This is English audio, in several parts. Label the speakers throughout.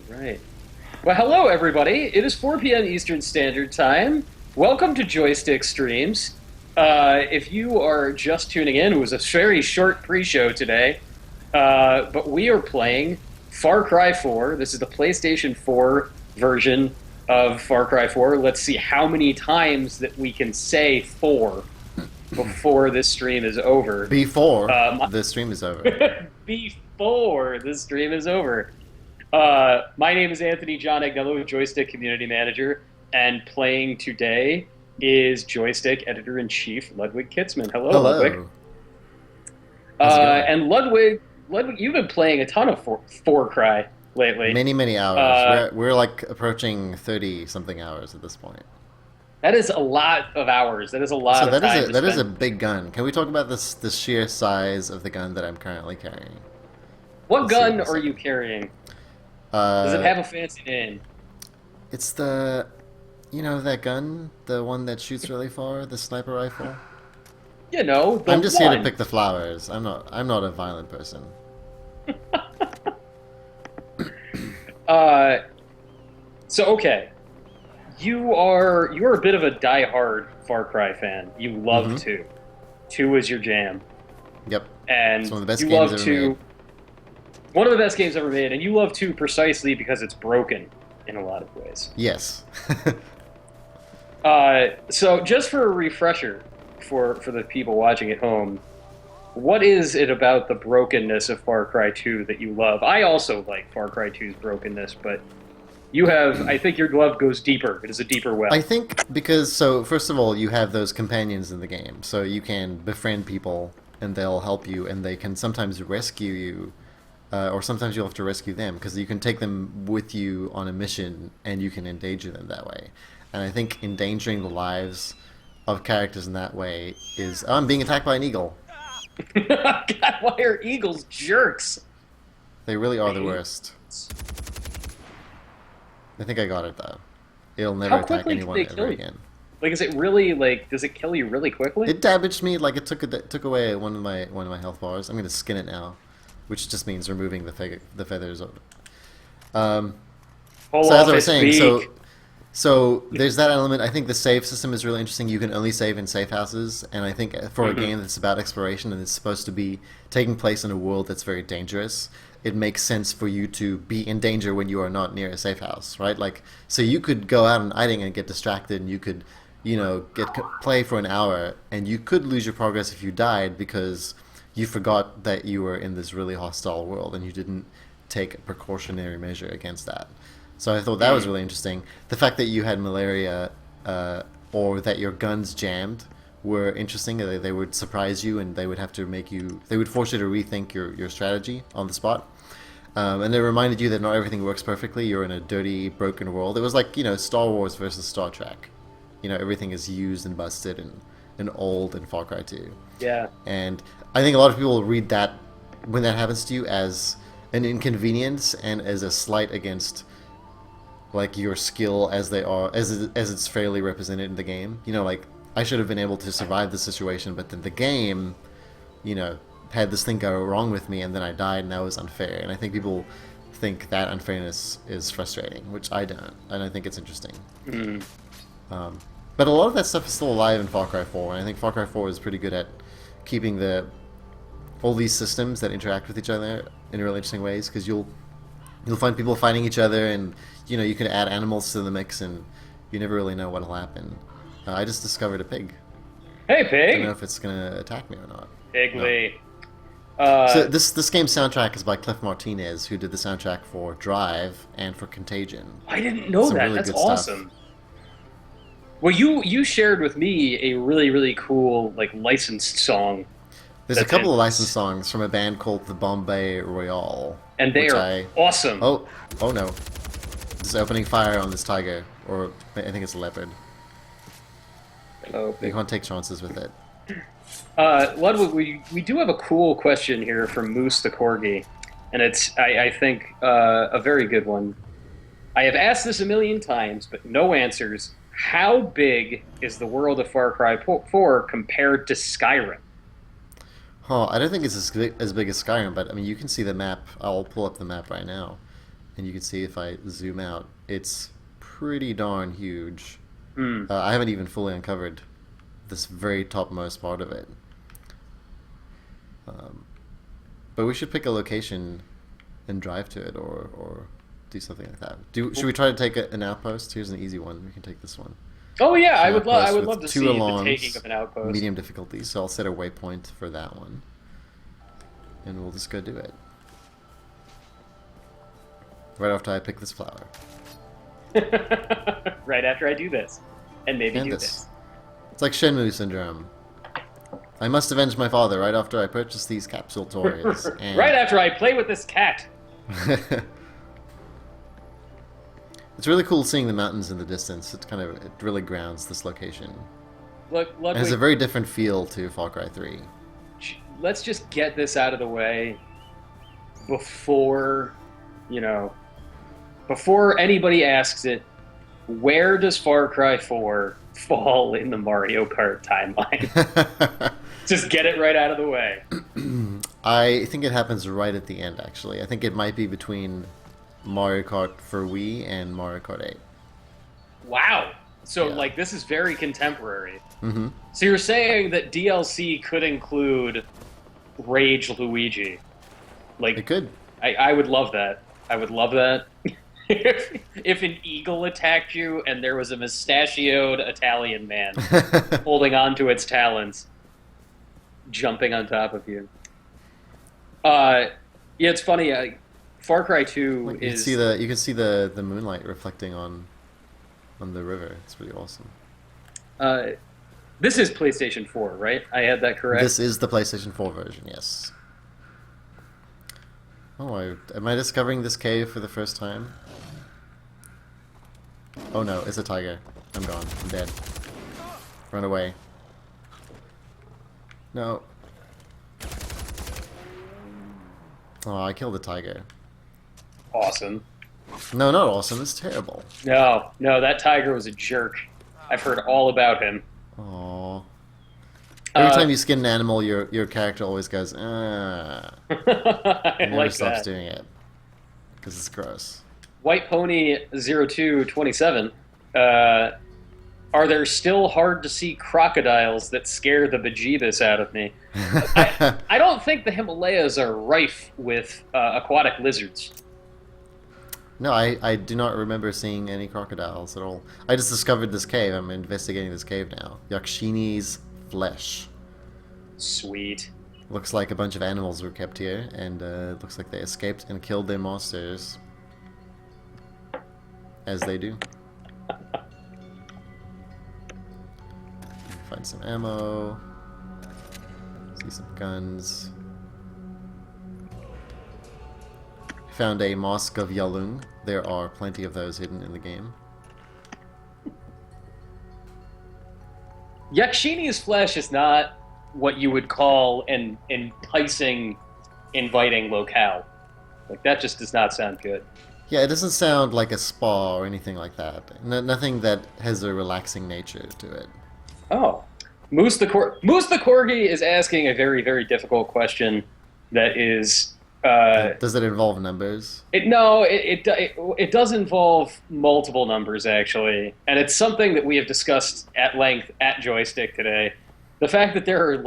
Speaker 1: Right. Well, hello, everybody. It is 4 p.m. Eastern Standard Time. Welcome to Joystiq Streams. If you are just tuning in, it was a very short pre-show today, but we are playing Far Cry 4. This is the PlayStation 4 version of Far Cry 4. Let's see how many times that we can say 4 before this stream is over.
Speaker 2: Before the stream is over.
Speaker 1: Before this stream is over. My name is Anthony John Agnello, Joystiq Community Manager, and playing today is Joystiq Editor-in-Chief Ludwig Kitzman. Hello, Ludwig.
Speaker 2: Hello. How's it going?
Speaker 1: And Ludwig, you've been playing a ton of Far Cry lately.
Speaker 2: Many hours. We're like approaching 30-something hours at this point.
Speaker 1: That is a lot of hours. That is a lot
Speaker 2: So
Speaker 1: of time
Speaker 2: that
Speaker 1: to
Speaker 2: is a
Speaker 1: spend.
Speaker 2: big gun. Can we talk about the sheer size of the gun that I'm currently carrying?
Speaker 1: What
Speaker 2: Let's see
Speaker 1: gun
Speaker 2: what
Speaker 1: are
Speaker 2: this
Speaker 1: you
Speaker 2: is.
Speaker 1: carrying? Does it have a fancy name?
Speaker 2: It's that gun, the one that shoots really far, the sniper rifle.
Speaker 1: You know, the
Speaker 2: I'm just here to
Speaker 1: one.
Speaker 2: pick the flowers. I'm not a violent person.
Speaker 1: Uh, so okay, you're a bit of a die-hard Far Cry fan. You love
Speaker 2: Mm-hmm.
Speaker 1: 2. 2 is your jam,
Speaker 2: Yep.
Speaker 1: and
Speaker 2: It's one of the best
Speaker 1: you
Speaker 2: games
Speaker 1: love
Speaker 2: ever
Speaker 1: 2.
Speaker 2: made.
Speaker 1: One of the best games ever made, and you love 2 precisely because it's broken in a lot of ways.
Speaker 2: Yes.
Speaker 1: So just for a refresher for the people watching at home, what is it about the brokenness of Far Cry 2 that you love? I also like Far Cry 2's brokenness, but I think your love goes deeper. It is a deeper well.
Speaker 2: I think because, so first of all, you have those companions in the game, so you can befriend people and they'll help you, and they can sometimes rescue you, or sometimes you'll have to rescue them because you can take them with you on a mission and you can endanger them that way. And I think endangering the lives of characters in that way is, oh, I'm being attacked by an eagle.
Speaker 1: God, why are eagles jerks?
Speaker 2: They really are the worst. I think I got it though. It'll never
Speaker 1: How
Speaker 2: attack
Speaker 1: quickly can
Speaker 2: anyone
Speaker 1: they
Speaker 2: ever
Speaker 1: kill you?
Speaker 2: again.
Speaker 1: Like, is it really like? Does it kill you really quickly?
Speaker 2: It damaged me, like it took away one of my health bars. I'm gonna skin it now, which just means removing the feathers of it.
Speaker 1: Pull
Speaker 2: So as
Speaker 1: off
Speaker 2: I was
Speaker 1: its
Speaker 2: saying,
Speaker 1: beak.
Speaker 2: so there's that element. I think the save system is really interesting. You can only save in safe houses, and I think for a game that's about exploration and it's supposed to be taking place in a world that's very dangerous, it makes sense for you to be in danger when you are not near a safe house, right? Like, so you could go out and hiding and get distracted, and you could, play for an hour, and you could lose your progress if you died because you forgot that you were in this really hostile world and you didn't take a precautionary measure against that. So I thought that was really interesting. The fact that you had malaria or that your guns jammed were interesting. They would surprise you and they would have to they would force you to rethink your strategy on the spot. And they reminded you that not everything works perfectly. You're in a dirty, broken world. It was like, Star Wars versus Star Trek. Everything is used and busted and old in Far Cry 2.
Speaker 1: Yeah.
Speaker 2: And I think a lot of people read that when that happens to you as an inconvenience and as a slight against like your skill as it's fairly represented in the game. Like I should have been able to survive the situation, but then the game, had this thing go wrong with me and then I died and that was unfair. And I think people think that unfairness is frustrating, which I don't, and I think it's interesting.
Speaker 1: Mm.
Speaker 2: But a lot of that stuff is still alive in Far Cry 4, and I think Far Cry 4 is pretty good at keeping all these systems that interact with each other in really interesting ways, because you'll find people fighting each other, and you can add animals to the mix, and you never really know what'll happen. I just discovered a pig.
Speaker 1: Hey,
Speaker 2: I don't
Speaker 1: pig.
Speaker 2: know if it's gonna attack me or not.
Speaker 1: Pigly.
Speaker 2: So this game's soundtrack is by Cliff Martinez, who did the soundtrack for Drive and for Contagion.
Speaker 1: I didn't know
Speaker 2: Some
Speaker 1: that.
Speaker 2: really
Speaker 1: That's
Speaker 2: good stuff.
Speaker 1: awesome. Well, you shared with me a really cool like licensed song.
Speaker 2: There's a
Speaker 1: That's
Speaker 2: couple
Speaker 1: it.
Speaker 2: of licensed songs from a band called the Bombay Royale,
Speaker 1: And they
Speaker 2: which
Speaker 1: are awesome.
Speaker 2: oh no, just opening fire on this tiger, or I think it's a leopard.
Speaker 1: Oh,
Speaker 2: You can't take chances with it.
Speaker 1: Ludwig, we do have a cool question here from Moose the Corgi, and it's, I think, a very good one. I have asked this a million times, but no answers. How big is the world of Far Cry 4 compared to Skyrim?
Speaker 2: I don't think it's as big as Skyrim, but I mean, you can see the map. I'll pull up the map right now. and you can see if I zoom out, it's pretty darn huge.
Speaker 1: Hmm.
Speaker 2: I haven't even fully uncovered this very topmost part of it. Um, but we should pick a location and drive to it, or do something like that. Should we try to take an outpost? Here's an easy one. We can take this one.
Speaker 1: Oh yeah,
Speaker 2: It's an
Speaker 1: I
Speaker 2: outpost
Speaker 1: would
Speaker 2: with
Speaker 1: love to
Speaker 2: two
Speaker 1: see the
Speaker 2: alarms,
Speaker 1: taking of an outpost.
Speaker 2: medium difficulty. So I'll set a waypoint for that one, and we'll just go do it. Right after I pick this flower.
Speaker 1: Right after I do this, and maybe
Speaker 2: And
Speaker 1: do
Speaker 2: this.
Speaker 1: this.
Speaker 2: It's like Shenmue syndrome. I must avenge my father right after I purchase these capsule toys. And...
Speaker 1: Right after I play with this cat.
Speaker 2: It's really cool seeing the mountains in the distance. It really grounds this location.
Speaker 1: Look,
Speaker 2: It has a very different feel to Far Cry 3.
Speaker 1: let's just get this out of the way before, before anybody asks it, where does Far Cry 4 fall in the Mario Kart timeline? Just get it right out of the way.
Speaker 2: I think it happens right at the end, actually. I think it might be between Mario Kart for Wii and Mario Kart 8.
Speaker 1: Wow. So,
Speaker 2: Yeah.
Speaker 1: this is very contemporary.
Speaker 2: Mm-hmm.
Speaker 1: So you're saying that DLC could include Rage Luigi?
Speaker 2: It could.
Speaker 1: I would love that. I would love that. If an eagle attacked you and there was a mustachioed Italian man holding on to its talons, jumping on top of you. Yeah, it's funny. Far Cry 2
Speaker 2: You can
Speaker 1: is...
Speaker 2: see the moonlight reflecting on the river. It's pretty awesome.
Speaker 1: This is PlayStation 4, right? I had that correct?
Speaker 2: This is the PlayStation 4 version, yes. Oh, am I discovering this cave for the first time? Oh no, it's a tiger. I'm gone. I'm dead. Run away. No. Oh, I killed the tiger.
Speaker 1: Awesome.
Speaker 2: No, not awesome. It's terrible.
Speaker 1: No, that tiger was a jerk. I've heard all about him.
Speaker 2: Aww. Every time you skin an animal, your character always goes,
Speaker 1: I
Speaker 2: and never
Speaker 1: like
Speaker 2: stops
Speaker 1: that.
Speaker 2: doing it. Because it's gross.
Speaker 1: White Pony 0227. Are there still hard to see crocodiles that scare the bejeebus out of me? I don't think the Himalayas are rife with aquatic lizards.
Speaker 2: No, I do not remember seeing any crocodiles at all. I just discovered this cave. I'm investigating this cave now. Yakshini's flesh.
Speaker 1: Sweet.
Speaker 2: Looks like a bunch of animals were kept here, and it looks like they escaped and killed their masters. As they do. Find some ammo. See some guns. Found a Mosque of Yalung. There are plenty of those hidden in the game.
Speaker 1: Yakshini's flesh is not what you would call an enticing, inviting locale. That just does not sound good.
Speaker 2: Yeah, it doesn't sound like a spa or anything like that. Nothing that has a relaxing nature to it.
Speaker 1: Oh. Moose the Corgi is asking a very, very difficult question that is...
Speaker 2: Does it involve numbers?
Speaker 1: It does involve multiple numbers, actually. And it's something that we have discussed at length at Joystiq today. The fact that there are,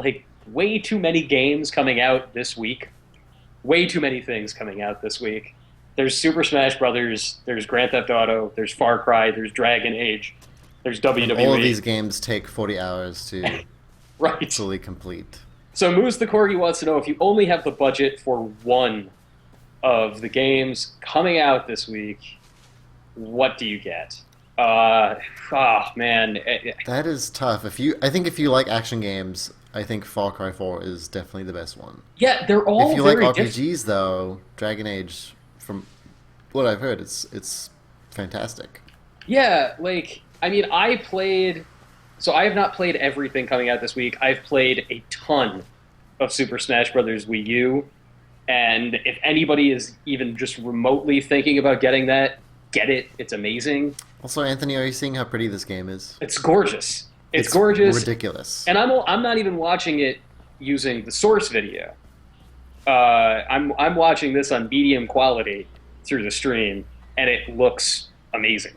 Speaker 1: way too many games coming out this week. Way too many things coming out this week. There's Super Smash Brothers, there's Grand Theft Auto, there's Far Cry, there's Dragon Age, there's WWE.
Speaker 2: All of these games take 40 hours to
Speaker 1: right.
Speaker 2: fully complete.
Speaker 1: So Moose the Corgi wants to know, if you only have the budget for one of the games coming out this week, what do you get? Man.
Speaker 2: That is tough. I think if you like action games, I think Far Cry 4 is definitely the best one.
Speaker 1: Yeah, they're all
Speaker 2: If you
Speaker 1: very
Speaker 2: like RPGs, though, Dragon Age, from what I've heard, it's fantastic.
Speaker 1: Yeah, I played... So I have not played everything coming out this week. I've played a ton of Super Smash Brothers Wii U, and if anybody is even just remotely thinking about getting that, get it. It's amazing.
Speaker 2: Also, Anthony, are you seeing how pretty this game is?
Speaker 1: It's gorgeous. It's gorgeous.
Speaker 2: Ridiculous.
Speaker 1: And I'm not even watching it using the source video. I'm watching this on medium quality, through the stream, and it looks amazing.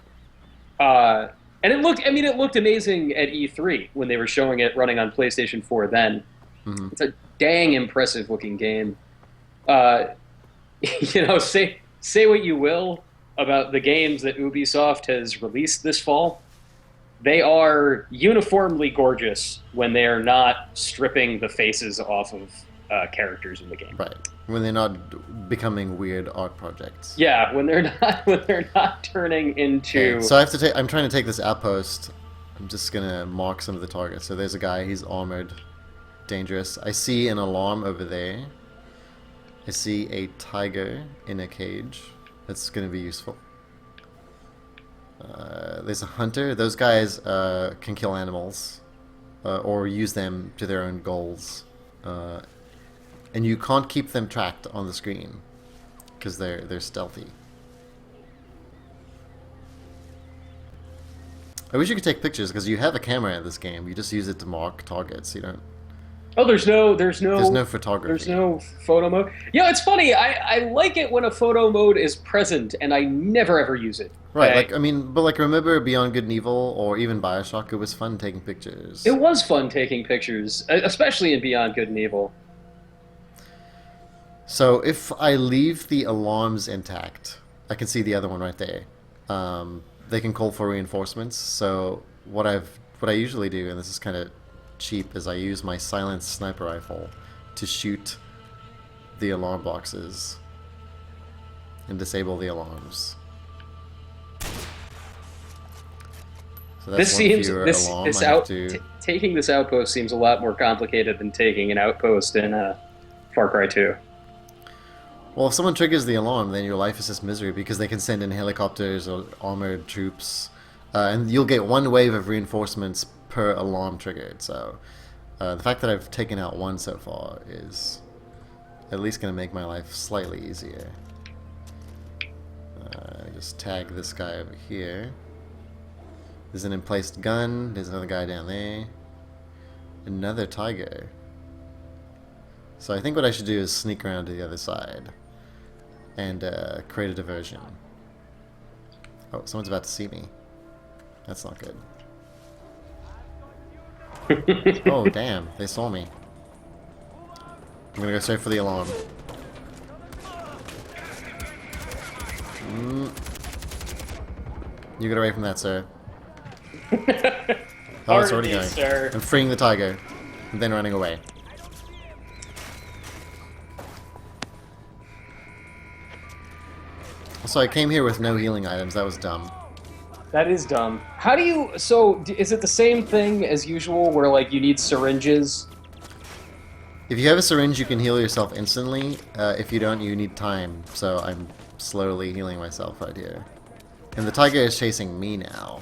Speaker 1: Uh, and it looked, I mean, it looked amazing at E3 when they were showing it running on PlayStation 4 then.
Speaker 2: Hmm.
Speaker 1: It's a dang impressive looking game. Uh, say what you will about the games that Ubisoft has released this fall. They are uniformly gorgeous when they are not stripping the faces off of characters in the game.
Speaker 2: Right. When they're not becoming weird art projects.
Speaker 1: Yeah, when they're not when they're not turning
Speaker 2: Okay,
Speaker 1: into.
Speaker 2: so I have to take. I'm trying to take this outpost. I'm just gonna mark some of the targets. So there's a guy. He's armored, dangerous. I see an alarm over there. I see a tiger in a cage. That's gonna be useful. There's a hunter. Those guys can kill animals or use them to their own goals. And you can't keep them tracked on the screen because they're stealthy. I wish you could take pictures because you have a camera in this game. You just use it to mark targets. You don't.
Speaker 1: Oh, there's no
Speaker 2: Photography.
Speaker 1: there's no photo mode. Yeah, it's funny. I like it when a photo mode is present, and I never ever use it.
Speaker 2: Right,
Speaker 1: Okay?
Speaker 2: but remember Beyond Good and Evil or even Bioshock? It was fun taking pictures.
Speaker 1: It was fun taking pictures, especially in Beyond Good and Evil.
Speaker 2: So if I leave the alarms intact, I can see the other one right there. They can call for reinforcements. So what I usually do, and this is kind of cheap, is I use my silenced sniper rifle to shoot the alarm boxes and disable the alarms. So that's
Speaker 1: taking this outpost seems a lot more complicated than taking an outpost in Far Cry 2.
Speaker 2: Well, if someone triggers the alarm, then your life is just misery because they can send in helicopters or armored troops, and you'll get one wave of reinforcements per alarm triggered. So the fact that I've taken out one so far is at least going to make my life slightly easier. Just tag this guy over here. There's an emplaced gun. There's another guy down there. Another tiger. So I think what I should do is sneak around to the other side and create a diversion. Oh, someone's about to see me. That's not good. Oh, damn. They saw me. I'm gonna go straight for the alarm. You get away from that, sir. Oh, it's already going.
Speaker 1: Sir.
Speaker 2: I'm freeing the tiger, and then running away. So I came here with no healing items. That was dumb.
Speaker 1: That is dumb. How do you... So, is it the same thing as usual, where, like, you need syringes?
Speaker 2: If you have a syringe, you can heal yourself instantly. If you don't, you need time. So I'm slowly healing myself right here. And the tiger is chasing me now.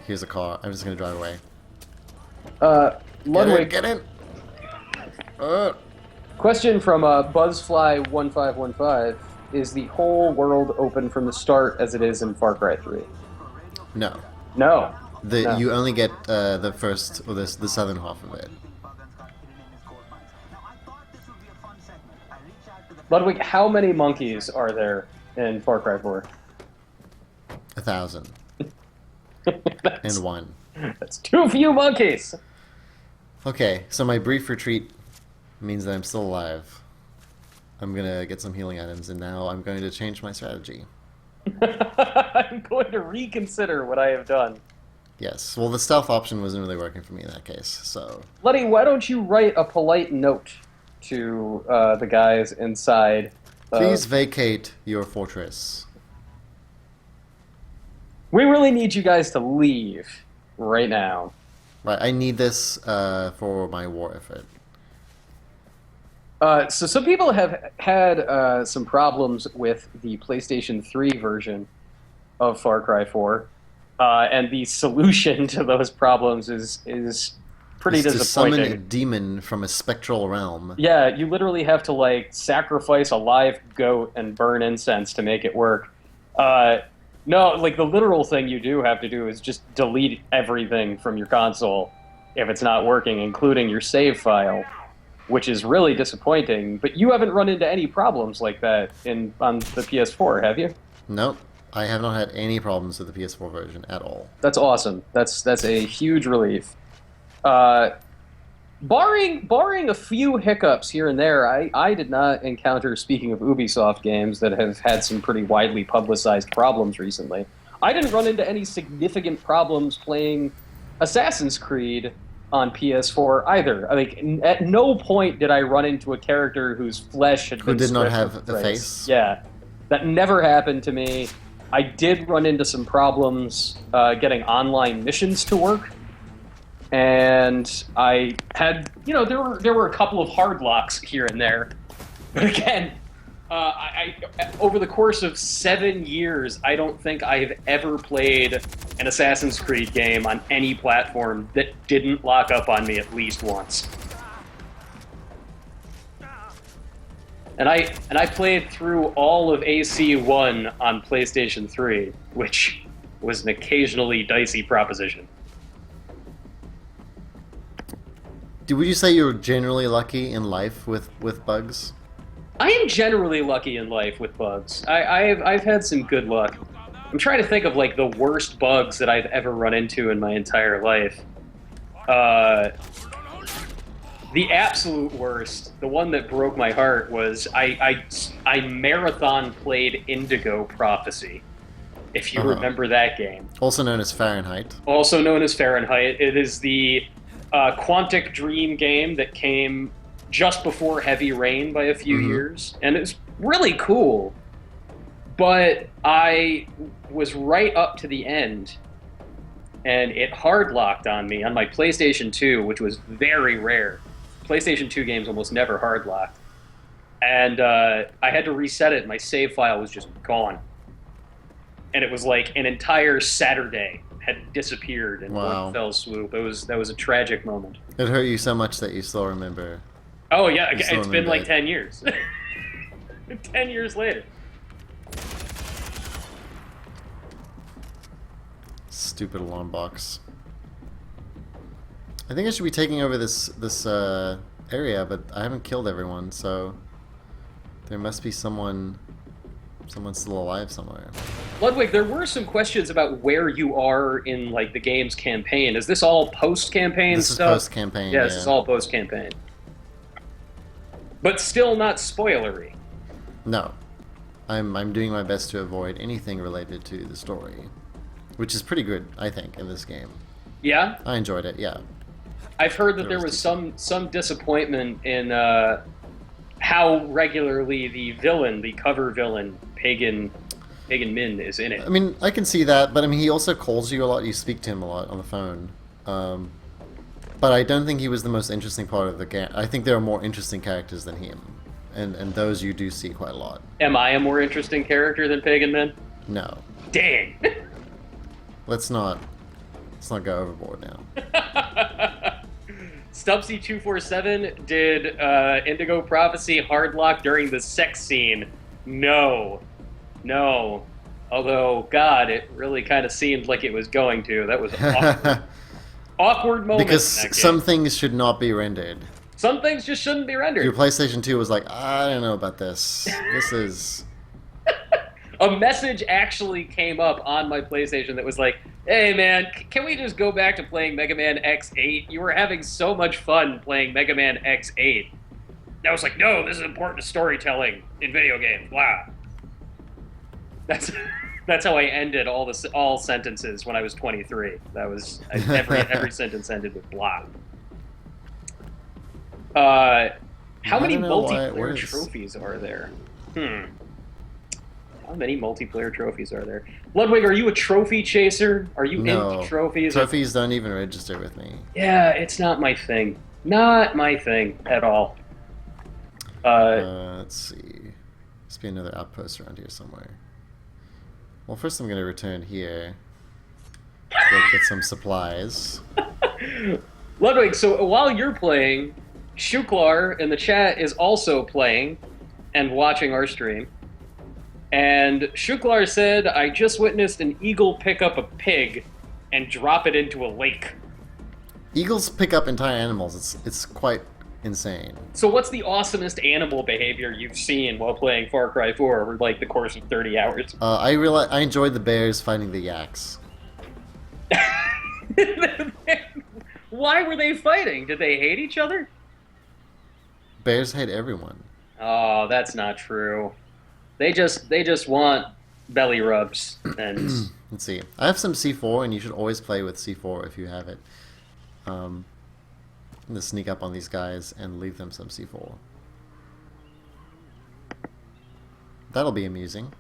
Speaker 2: Here's a car. I'm just gonna drive away.
Speaker 1: Ludwig...
Speaker 2: Get in!
Speaker 1: Question from Buzzfly1515. Is the whole world open from the start as it is in Far Cry 3?
Speaker 2: No.
Speaker 1: No.
Speaker 2: No. You only get the first, or the southern half of it.
Speaker 1: Ludwig, how many monkeys are there in Far Cry 4?
Speaker 2: 1,000. And one.
Speaker 1: That's too few monkeys!
Speaker 2: Okay, so my brief retreat means that I'm still alive. I'm gonna get some healing items, and now I'm going to change my strategy.
Speaker 1: I'm going to reconsider what I have done.
Speaker 2: Yes, well, the stealth option wasn't really working for me in that case, so...
Speaker 1: Letty, why don't you write a polite note to the guys inside?
Speaker 2: Please vacate your fortress.
Speaker 1: We really need you guys to leave right now.
Speaker 2: Right, I need this for my war effort.
Speaker 1: So some people have had some problems with the PlayStation 3 version of Far Cry 4, and the solution to those problems is pretty disappointing.
Speaker 2: To summon a demon from a spectral realm.
Speaker 1: Yeah, you literally have to like sacrifice a live goat and burn incense to make it work. No, like the literal thing you do have to do is just delete everything from your console if it's not working, including your save file. which is really disappointing. But you haven't run into any problems like that in on the PS4, have you?
Speaker 2: Nope. I have not had any problems with the PS4 version at all.
Speaker 1: That's awesome. That's a huge relief. Uh, barring a few hiccups here and there, I did not encounter, speaking of Ubisoft games that have had some pretty widely publicized problems recently, I didn't run into any significant problems playing Assassin's Creed on PS4 either. Like, at no point did I run into a character whose flesh had
Speaker 2: Who
Speaker 1: been
Speaker 2: did not
Speaker 1: stripped
Speaker 2: have
Speaker 1: of
Speaker 2: the
Speaker 1: face.
Speaker 2: face?
Speaker 1: Yeah, that never happened to me. I did run into some problems getting online missions to work, and I had, there were a couple of hard locks here and there, but again, over the course of 7 years, I don't think I have ever played an Assassin's Creed game on any platform that didn't lock up on me at least once. And I played through all of AC1 on PlayStation 3, which was an occasionally dicey proposition.
Speaker 2: Would you say you're generally lucky in life with bugs?
Speaker 1: I am generally lucky in life with bugs. I've had some good luck. I'm trying to think of like the worst bugs that I've ever run into in my entire life. The absolute worst, the one that broke my heart, was I marathon played Indigo Prophecy, if you remember that game.
Speaker 2: Also known as Fahrenheit.
Speaker 1: Also known as Fahrenheit. It is the Quantic Dream game that came just before Heavy Rain by a few years, and it's really cool. But I was right up to the end, and it hard locked on me on my PlayStation 2, which was very rare. PlayStation 2 games almost never hard locked. And I had to reset it. My save file was just gone. And it was like an entire Saturday had disappeared in one fell swoop. That was a tragic moment.
Speaker 2: It hurt you so much that you still remember.
Speaker 1: Oh, yeah. It's been like 10 years. 10 years later.
Speaker 2: Stupid alarm box. I think I should be taking over this area, but I haven't killed everyone, so there must be someone still alive somewhere.
Speaker 1: Ludwig, there were some questions about where you are in like the game's campaign. Is this all post-campaign
Speaker 2: This is
Speaker 1: stuff?
Speaker 2: post-campaign.
Speaker 1: Yeah, this is all post-campaign. But still not spoilery.
Speaker 2: No. I'm doing my best to avoid anything related to the story, which is pretty good, I think, in this game.
Speaker 1: Yeah?
Speaker 2: I enjoyed it, yeah.
Speaker 1: I've heard that there was some disappointment in how regularly the villain, the cover villain, Pagan Min, is in it.
Speaker 2: I mean, I can see that, but I mean, he also calls you a lot. You speak to him a lot on the phone. But I don't think he was the most interesting part of the game. I think there are more interesting characters than him, and those you do see quite a lot.
Speaker 1: Am I a more interesting character than Pagan Min?
Speaker 2: No.
Speaker 1: Dang.
Speaker 2: Let's not go overboard now.
Speaker 1: Stubbsy247 did Indigo Prophecy hardlock during the sex scene. No. Although, God, it really kind of seemed like it was going to. That was awkward. Awkward moment.
Speaker 2: Because some
Speaker 1: game.
Speaker 2: things should not be rendered.
Speaker 1: Some things just shouldn't be rendered.
Speaker 2: Your PlayStation 2 was like, I don't know about this. This is...
Speaker 1: A message actually came up on my PlayStation that was like, hey man, can we just go back to playing Mega Man X8? You were having so much fun playing Mega Man X8. And I was like, no, this is important to storytelling in video games, blah. That's how I ended all sentences when I was 23. That was, every sentence ended with blah. How many multiplayer trophies are there? How many multiplayer trophies are there? Ludwig, are you a trophy chaser? Are you into trophies?
Speaker 2: Trophies don't even register with me.
Speaker 1: Yeah, it's not my thing. Not my thing at all.
Speaker 2: Let's see. Must be another outpost around here somewhere. Well, first I'm going to return here. Get some supplies.
Speaker 1: Ludwig, so while you're playing, Shuklar in the chat is also playing and watching our stream. And Shuklar said, I just witnessed an eagle pick up a pig and drop it into a lake.
Speaker 2: Eagles pick up entire animals. It's quite insane.
Speaker 1: So what's the awesomest animal behavior you've seen while playing Far Cry 4 over like the course of 30 hours?
Speaker 2: I enjoyed the bears fighting the yaks.
Speaker 1: Why were they fighting? Did they hate each other?
Speaker 2: Bears hate everyone.
Speaker 1: Oh, that's not true. They just want belly rubs and
Speaker 2: Let's see. I have some C4, and you should always play with C4 if you have it. I'm gonna sneak up on these guys and leave them some C4. That'll be amusing.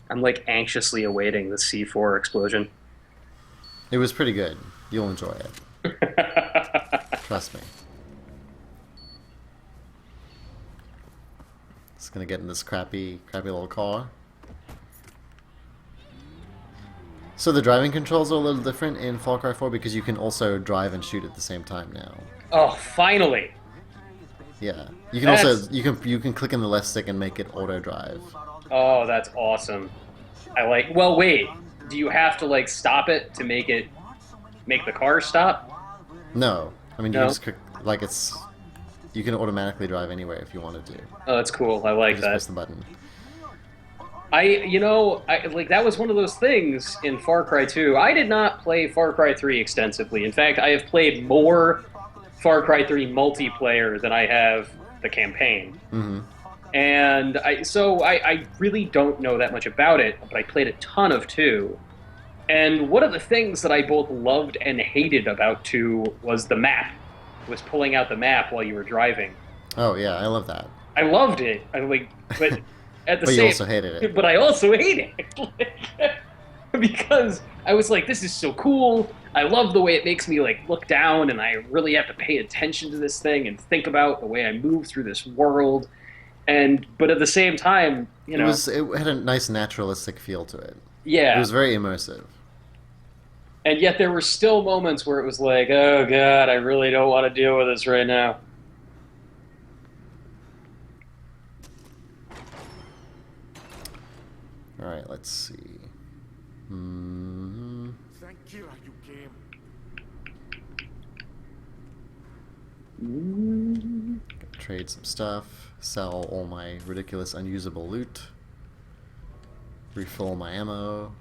Speaker 1: I'm like anxiously awaiting the C4 explosion.
Speaker 2: It was pretty good. You'll enjoy it. Trust me. Just gonna get in this crappy little car. So the driving controls are a little different in Far Cry 4 because you can also drive and shoot at the same time now.
Speaker 1: Oh, finally.
Speaker 2: Yeah. You can
Speaker 1: That's-
Speaker 2: also you can click in the left stick and make it auto drive.
Speaker 1: Oh, that's awesome. I like. Well, wait. Do you have to like stop it to make the car stop?
Speaker 2: No. I mean you
Speaker 1: No?
Speaker 2: can just click like it's you can automatically drive anywhere if you wanted to.
Speaker 1: Oh, that's cool. I
Speaker 2: You
Speaker 1: like
Speaker 2: just press
Speaker 1: that.
Speaker 2: the button.
Speaker 1: I like that was one of those things in Far Cry 2. I did not play Far Cry 3 extensively. In fact, I have played more Far Cry 3 multiplayer than I have the campaign.
Speaker 2: Mm-hmm.
Speaker 1: And I really don't know that much about it, but I played a ton of 2. And one of the things that I both loved and hated about 2 was the map. Was pulling out the map while you were driving.
Speaker 2: Oh yeah, I love that.
Speaker 1: I loved it. I like, but at the
Speaker 2: But you
Speaker 1: same,
Speaker 2: also hated it.
Speaker 1: But I also hate it because I was like, this is so cool. I love the way it makes me like look down, and I really have to pay attention to this thing and think about the way I move through this world. And but at the same time, you know,
Speaker 2: It had a nice naturalistic feel to it.
Speaker 1: yeah.
Speaker 2: It was very immersive.
Speaker 1: And yet there were still moments where it was like, oh god, I really don't want to deal with this right now.
Speaker 2: All right, let's see. Hmm.
Speaker 3: Thank you, you came.
Speaker 2: Trade some stuff. Sell all my ridiculous, unusable loot. Refill my ammo.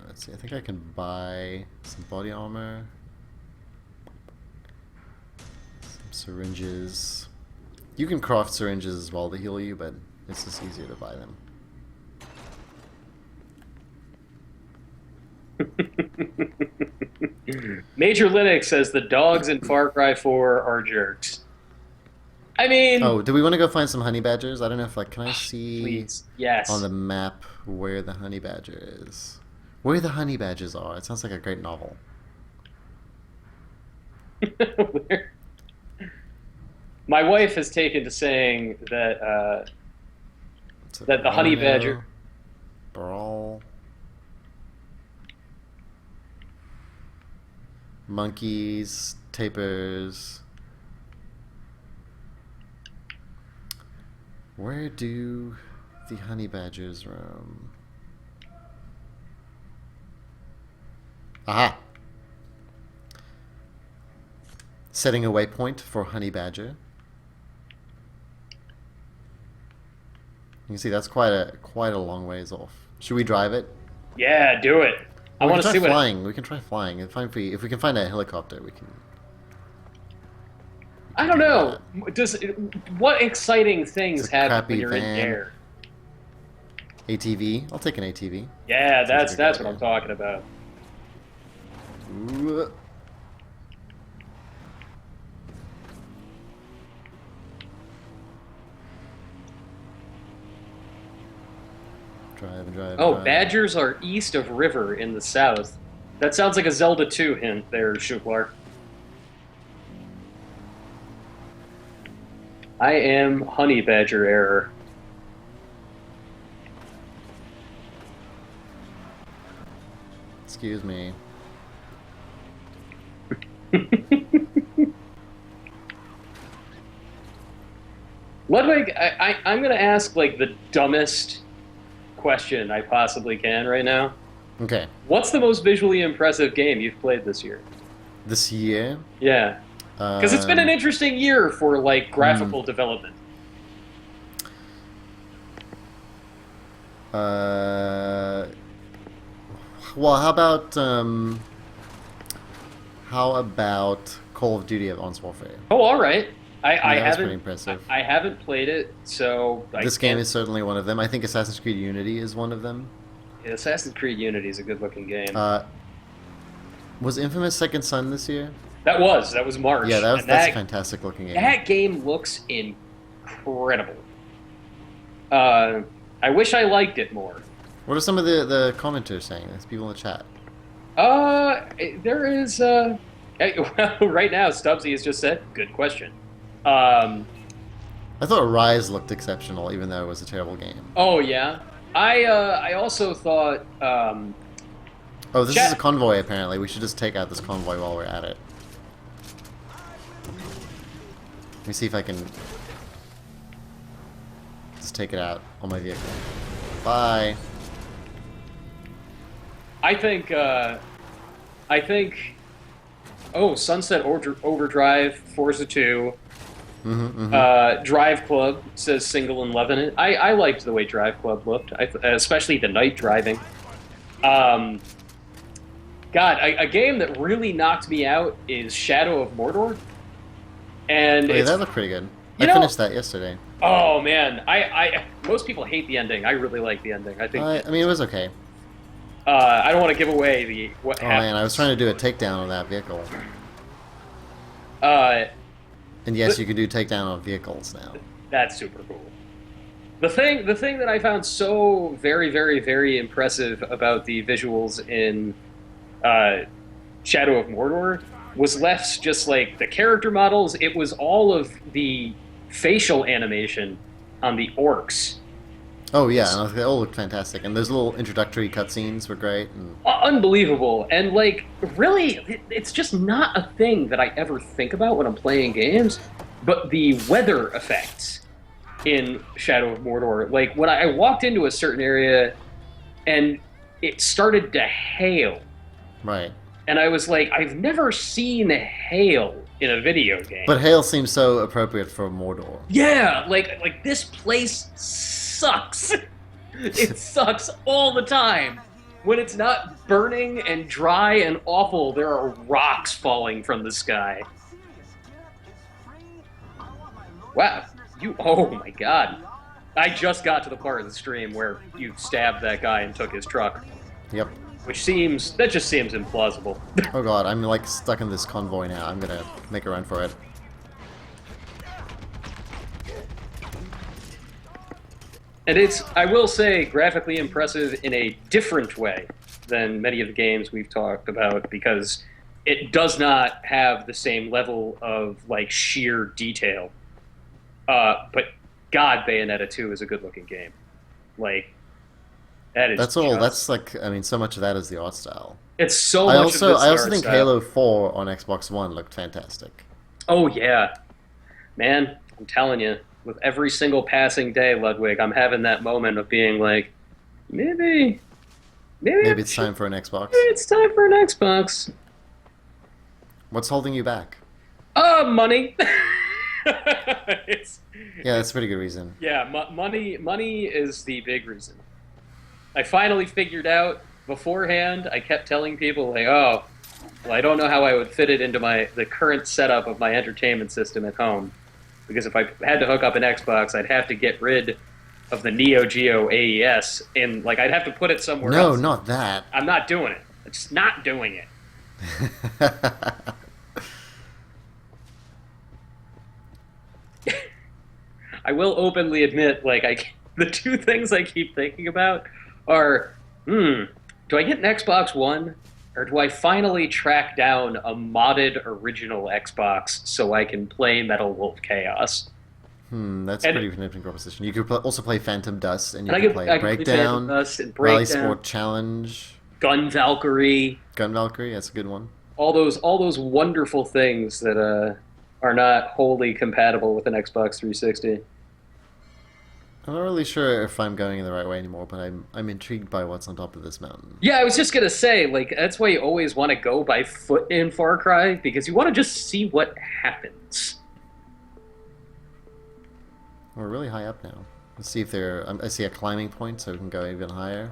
Speaker 2: Let's see. I think I can buy some body armor. Some syringes. You can craft syringes as well to heal you, but it's just easier to buy them.
Speaker 1: Major Linux says the dogs in Far Cry 4 are jerks. I mean,
Speaker 2: Oh, do we want to go find some honey badgers? I don't know if can I see
Speaker 1: please, yes.
Speaker 2: on the map where the honey badger is? Where the honey badgers are. It sounds like a great novel.
Speaker 1: Where- My wife has taken to saying that
Speaker 2: It's a
Speaker 1: that the honey
Speaker 2: rhino,
Speaker 1: badger.
Speaker 2: Brawl. Monkeys, tapirs. Where do the honey badgers roam? Aha! Setting a waypoint for honey badger. You can see that's quite a long ways off. Should we drive it?
Speaker 1: Yeah, do it. I
Speaker 2: We
Speaker 1: want
Speaker 2: can
Speaker 1: to
Speaker 2: try
Speaker 1: see what.
Speaker 2: flying. We can try flying. If we can find a helicopter, we can.
Speaker 1: I don't know. Does what exciting things
Speaker 2: It's a
Speaker 1: happen
Speaker 2: crappy
Speaker 1: when you're in
Speaker 2: van.
Speaker 1: air?
Speaker 2: ATV. I'll take an ATV.
Speaker 1: Yeah,
Speaker 2: Sounds like a
Speaker 1: that's
Speaker 2: good
Speaker 1: what I'm
Speaker 2: idea.
Speaker 1: talking about.
Speaker 2: Ooh. Drive and drive.
Speaker 1: Oh,
Speaker 2: drive.
Speaker 1: badgers are east of river in the south. That sounds like a Zelda 2 hint there, Shuklar. I am honey badger error.
Speaker 2: Excuse me.
Speaker 1: Ludwig, I'm going to ask like the dumbest question I possibly can right now.
Speaker 2: Okay,
Speaker 1: What's the most visually impressive game you've played this year?
Speaker 2: this year,
Speaker 1: Yeah, because it's been an
Speaker 2: um,
Speaker 1: interesting year for like
Speaker 2: hmm,
Speaker 1: graphical development.
Speaker 2: uh, well, how about Call of Duty Advanced Warfare?
Speaker 1: Oh, all right.
Speaker 2: I mean,
Speaker 1: I
Speaker 2: that was pretty
Speaker 1: haven't
Speaker 2: impressive.
Speaker 1: I haven't played it, so I
Speaker 2: This game
Speaker 1: can't.
Speaker 2: is certainly one of them. I think Assassin's Creed Unity is one of them.
Speaker 1: Assassin's Creed Unity is a good looking game.
Speaker 2: Uh, was Infamous Second Son this year?
Speaker 1: That was
Speaker 2: Yeah,
Speaker 1: March, and
Speaker 2: that's a fantastic looking game.
Speaker 1: that game looks incredible. Uh, I wish I liked it more.
Speaker 2: What are some of the commenters saying? There's people in the chat.
Speaker 1: There is well, right now Stubbsy has just said, "Good question." Um,
Speaker 2: I thought Rise looked exceptional, even though it was a terrible game.
Speaker 1: oh yeah, I also thought
Speaker 2: Oh, this is a
Speaker 1: chat.
Speaker 2: convoy, apparently. We should just take out this convoy while we're at it. Let me see if I can just take it out on my vehicle. Bye.
Speaker 1: I think I think oh, Sunset Overdrive, Forza 2,
Speaker 2: Mm-hmm, mm-hmm.
Speaker 1: Drive Club says single and loving it. I liked the way Drive Club looked, especially the night driving. Um, God, a game that really knocked me out is Shadow of Mordor, and
Speaker 2: Oh, yeah,
Speaker 1: it's
Speaker 2: that looked pretty good.
Speaker 1: you
Speaker 2: I
Speaker 1: know,
Speaker 2: finished that yesterday.
Speaker 1: oh man, I most people hate the ending. I really like the ending. I think
Speaker 2: I mean, it was okay.
Speaker 1: I don't want to give away the what
Speaker 2: Oh man, I was
Speaker 1: happens.
Speaker 2: trying to do a takedown on that vehicle.
Speaker 1: Uh,
Speaker 2: And yes, you can do takedown on vehicles now.
Speaker 1: that's super cool. The thing that I found so very, very, very impressive about the visuals in uh, Shadow of Mordor was less just like the character models. It was all of the facial animation on the orcs.
Speaker 2: Oh yeah, and they all looked fantastic. And those little introductory cutscenes were great. And
Speaker 1: Unbelievable. And like really it's just not a thing that I ever think about when I'm playing games, but the weather effects in Shadow of Mordor. Like when I walked into a certain area and it started to hail,
Speaker 2: right.
Speaker 1: and I was like, I've never seen hail in a video game.
Speaker 2: But hail seems so appropriate for Mordor.
Speaker 1: Yeah, like this place sucks. It sucks all the time. When it's not burning and dry and awful, there are rocks falling from the sky. Wow, you oh my god. I just got to the part of the stream where you stabbed that guy and took his truck,
Speaker 2: Yep.
Speaker 1: which seems that just seems implausible.
Speaker 2: Oh god, I'm like stuck in this convoy now. I'm gonna make a run for it.
Speaker 1: And it's, I will say, graphically impressive in a different way than many of the games we've talked about because it does not have the same level of like sheer detail. But God, Bayonetta 2 is a good-looking game. Like that is
Speaker 2: That's all.
Speaker 1: just
Speaker 2: That's like, I mean, so much of that is the art style.
Speaker 1: it's so
Speaker 2: I
Speaker 1: much of
Speaker 2: also,
Speaker 1: this
Speaker 2: I also
Speaker 1: art
Speaker 2: think
Speaker 1: style.
Speaker 2: Halo 4 on Xbox One looked fantastic.
Speaker 1: Oh yeah, man, I'm telling you, with every single passing day, Ludwig, I'm having that moment of being like, maybe,
Speaker 2: Maybe it's time for an Xbox.
Speaker 1: maybe it's time for an Xbox.
Speaker 2: What's holding you back?
Speaker 1: Money. it's
Speaker 2: Yeah, that's a pretty good reason.
Speaker 1: yeah, money is the big reason. I finally figured out beforehand. I kept telling people like, oh, well, I don't know how I would fit it into the current setup of my entertainment system at home. Because if I had to hook up an Xbox, I'd have to get rid of the Neo Geo AES, and like I'd have to put it somewhere
Speaker 2: No,
Speaker 1: else.
Speaker 2: not that.
Speaker 1: I'm not doing it. I'm just not doing it. I will openly admit, like the two things I keep thinking about are, do I get an Xbox One, or do I finally track down a modded original Xbox so I can play Metal Wolf Chaos?
Speaker 2: That's a
Speaker 1: And
Speaker 2: pretty interesting proposition. You could also play Phantom Dust, and you
Speaker 1: and
Speaker 2: could play
Speaker 1: I can play Phantom
Speaker 2: Breakdown,
Speaker 1: Dust and
Speaker 2: Rally
Speaker 1: Breakdown,
Speaker 2: Sport Challenge,
Speaker 1: Gun Valkyrie,
Speaker 2: Gun Valkyrie. That's a good one.
Speaker 1: all those wonderful things that are not wholly compatible with an Xbox 360.
Speaker 2: I'm not really sure if I'm going in the right way anymore, but I'm intrigued by what's on top of this mountain.
Speaker 1: Yeah, I was just gonna say, like, that's why you always want to go by foot in Far Cry because you want to just see what happens.
Speaker 2: We're really high up now. Let's see if there. I see a climbing point, so we can go even higher.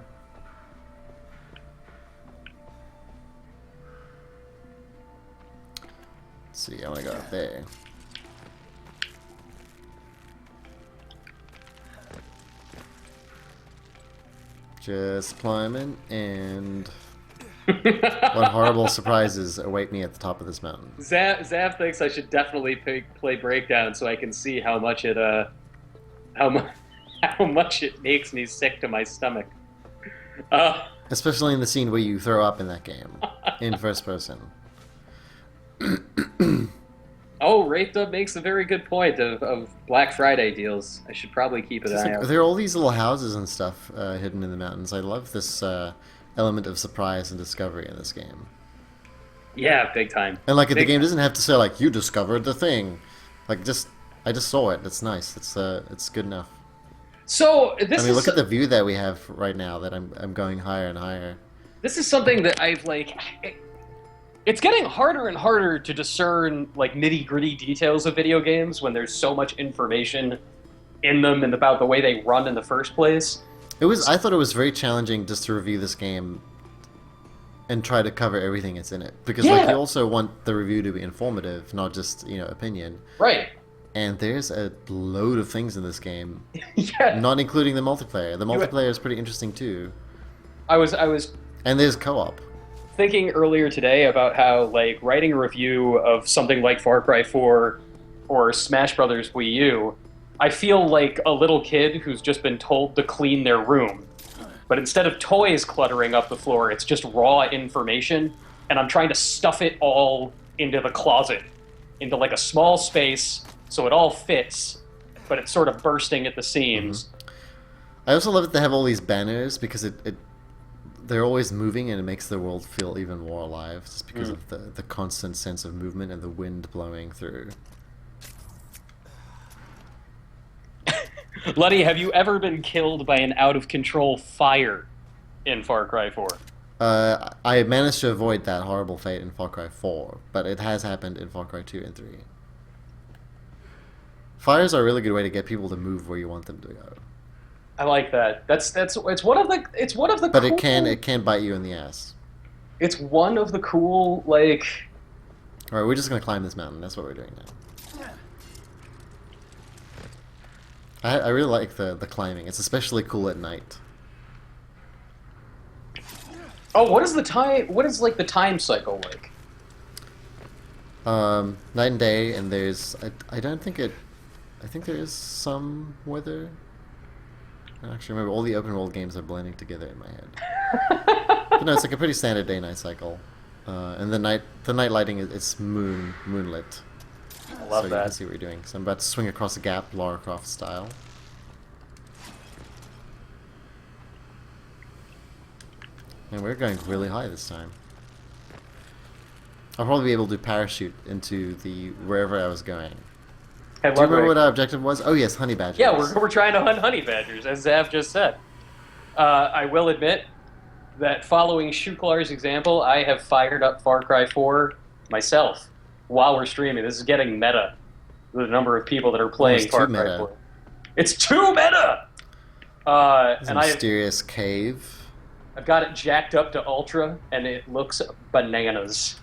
Speaker 2: Let's see, I want to go up there. Just climbing, and what horrible surprises await me at the top of this mountain.
Speaker 1: Zav thinks I should definitely play Breakdown so I can see how much it how much how much it makes me sick to my stomach. Uh,
Speaker 2: Especially in the scene where you throw up in that game, in first person.
Speaker 1: oh, Raped Up makes a very good point of Black Friday deals. I should probably keep an eye out.
Speaker 2: There are all these little houses and stuff hidden in the mountains. I love this element of surprise and discovery in this game.
Speaker 1: Yeah, big time.
Speaker 2: And like the
Speaker 1: Big
Speaker 2: game doesn't have to say like you discovered the thing, like I just saw it. It's nice. It's good enough.
Speaker 1: So this
Speaker 2: I mean,
Speaker 1: is
Speaker 2: look at the view that we have right now. That I'm going higher and higher.
Speaker 1: this is something that I've like. It's getting harder and harder to discern like nitty-gritty details of video games when there's so much information in them and about the way they run in the first place.
Speaker 2: I thought it was very challenging just to review this game and try to cover everything that's in it because like you also want the review to be informative, not just opinion.
Speaker 1: Right.
Speaker 2: And there's a load of things in this game,
Speaker 1: Yeah.
Speaker 2: not including the multiplayer. The multiplayer is pretty interesting too.
Speaker 1: I was
Speaker 2: And there's co-op.
Speaker 1: thinking earlier today about how like writing a review of something like Far Cry 4 or Smash Brothers Wii U, I feel like a little kid who's just been told to clean their room. But instead of toys cluttering up the floor, it's just raw information, and I'm trying to stuff it all into the closet, into like a small space, so it all fits, but it's sort of bursting at the seams.
Speaker 2: Mm-hmm. I also love that they have all these banners because they're always moving and it makes the world feel even more alive just because of the constant sense of movement and the wind blowing through.
Speaker 1: Luddy, have you ever been killed by an out-of-control fire in Far Cry 4?
Speaker 2: I managed to avoid that horrible fate in Far Cry 4, but it has happened in Far Cry 2 and 3. Fires are a really good way to get people to move where you want them to go.
Speaker 1: I like that. It's one of the
Speaker 2: But
Speaker 1: cool,
Speaker 2: it can bite you in the ass.
Speaker 1: It's one of the cool like
Speaker 2: Alright, we're just gonna climb this mountain. That's what we're doing now. I really like the climbing. It's especially cool at night.
Speaker 1: Oh, what is the time? What is like the time cycle like?
Speaker 2: Night and day, and there's I don't think it. I think there is some weather. I don't actually remember. All the open world games are blending together in my head. But no, it's like a pretty standard day-night cycle. And the night lighting it's moonlit.
Speaker 1: I love
Speaker 2: so
Speaker 1: that.
Speaker 2: You can see what you're doing. So I'm about to swing across a gap, Lara Croft style. And we're going really high this time. I'll probably be able to parachute into wherever I was going.
Speaker 1: Hey,
Speaker 2: Do you remember what our objective was? Oh yes, honey badgers.
Speaker 1: Yeah, we're trying to hunt honey badgers, as Zav just said. I will admit that following Shuklar's example, I have fired up Far Cry 4 myself while we're streaming. This is getting meta. The number of people that are playing Far Cry 4. It's too meta!
Speaker 2: This mysterious cave.
Speaker 1: I've got it jacked up to ultra, and it looks bananas.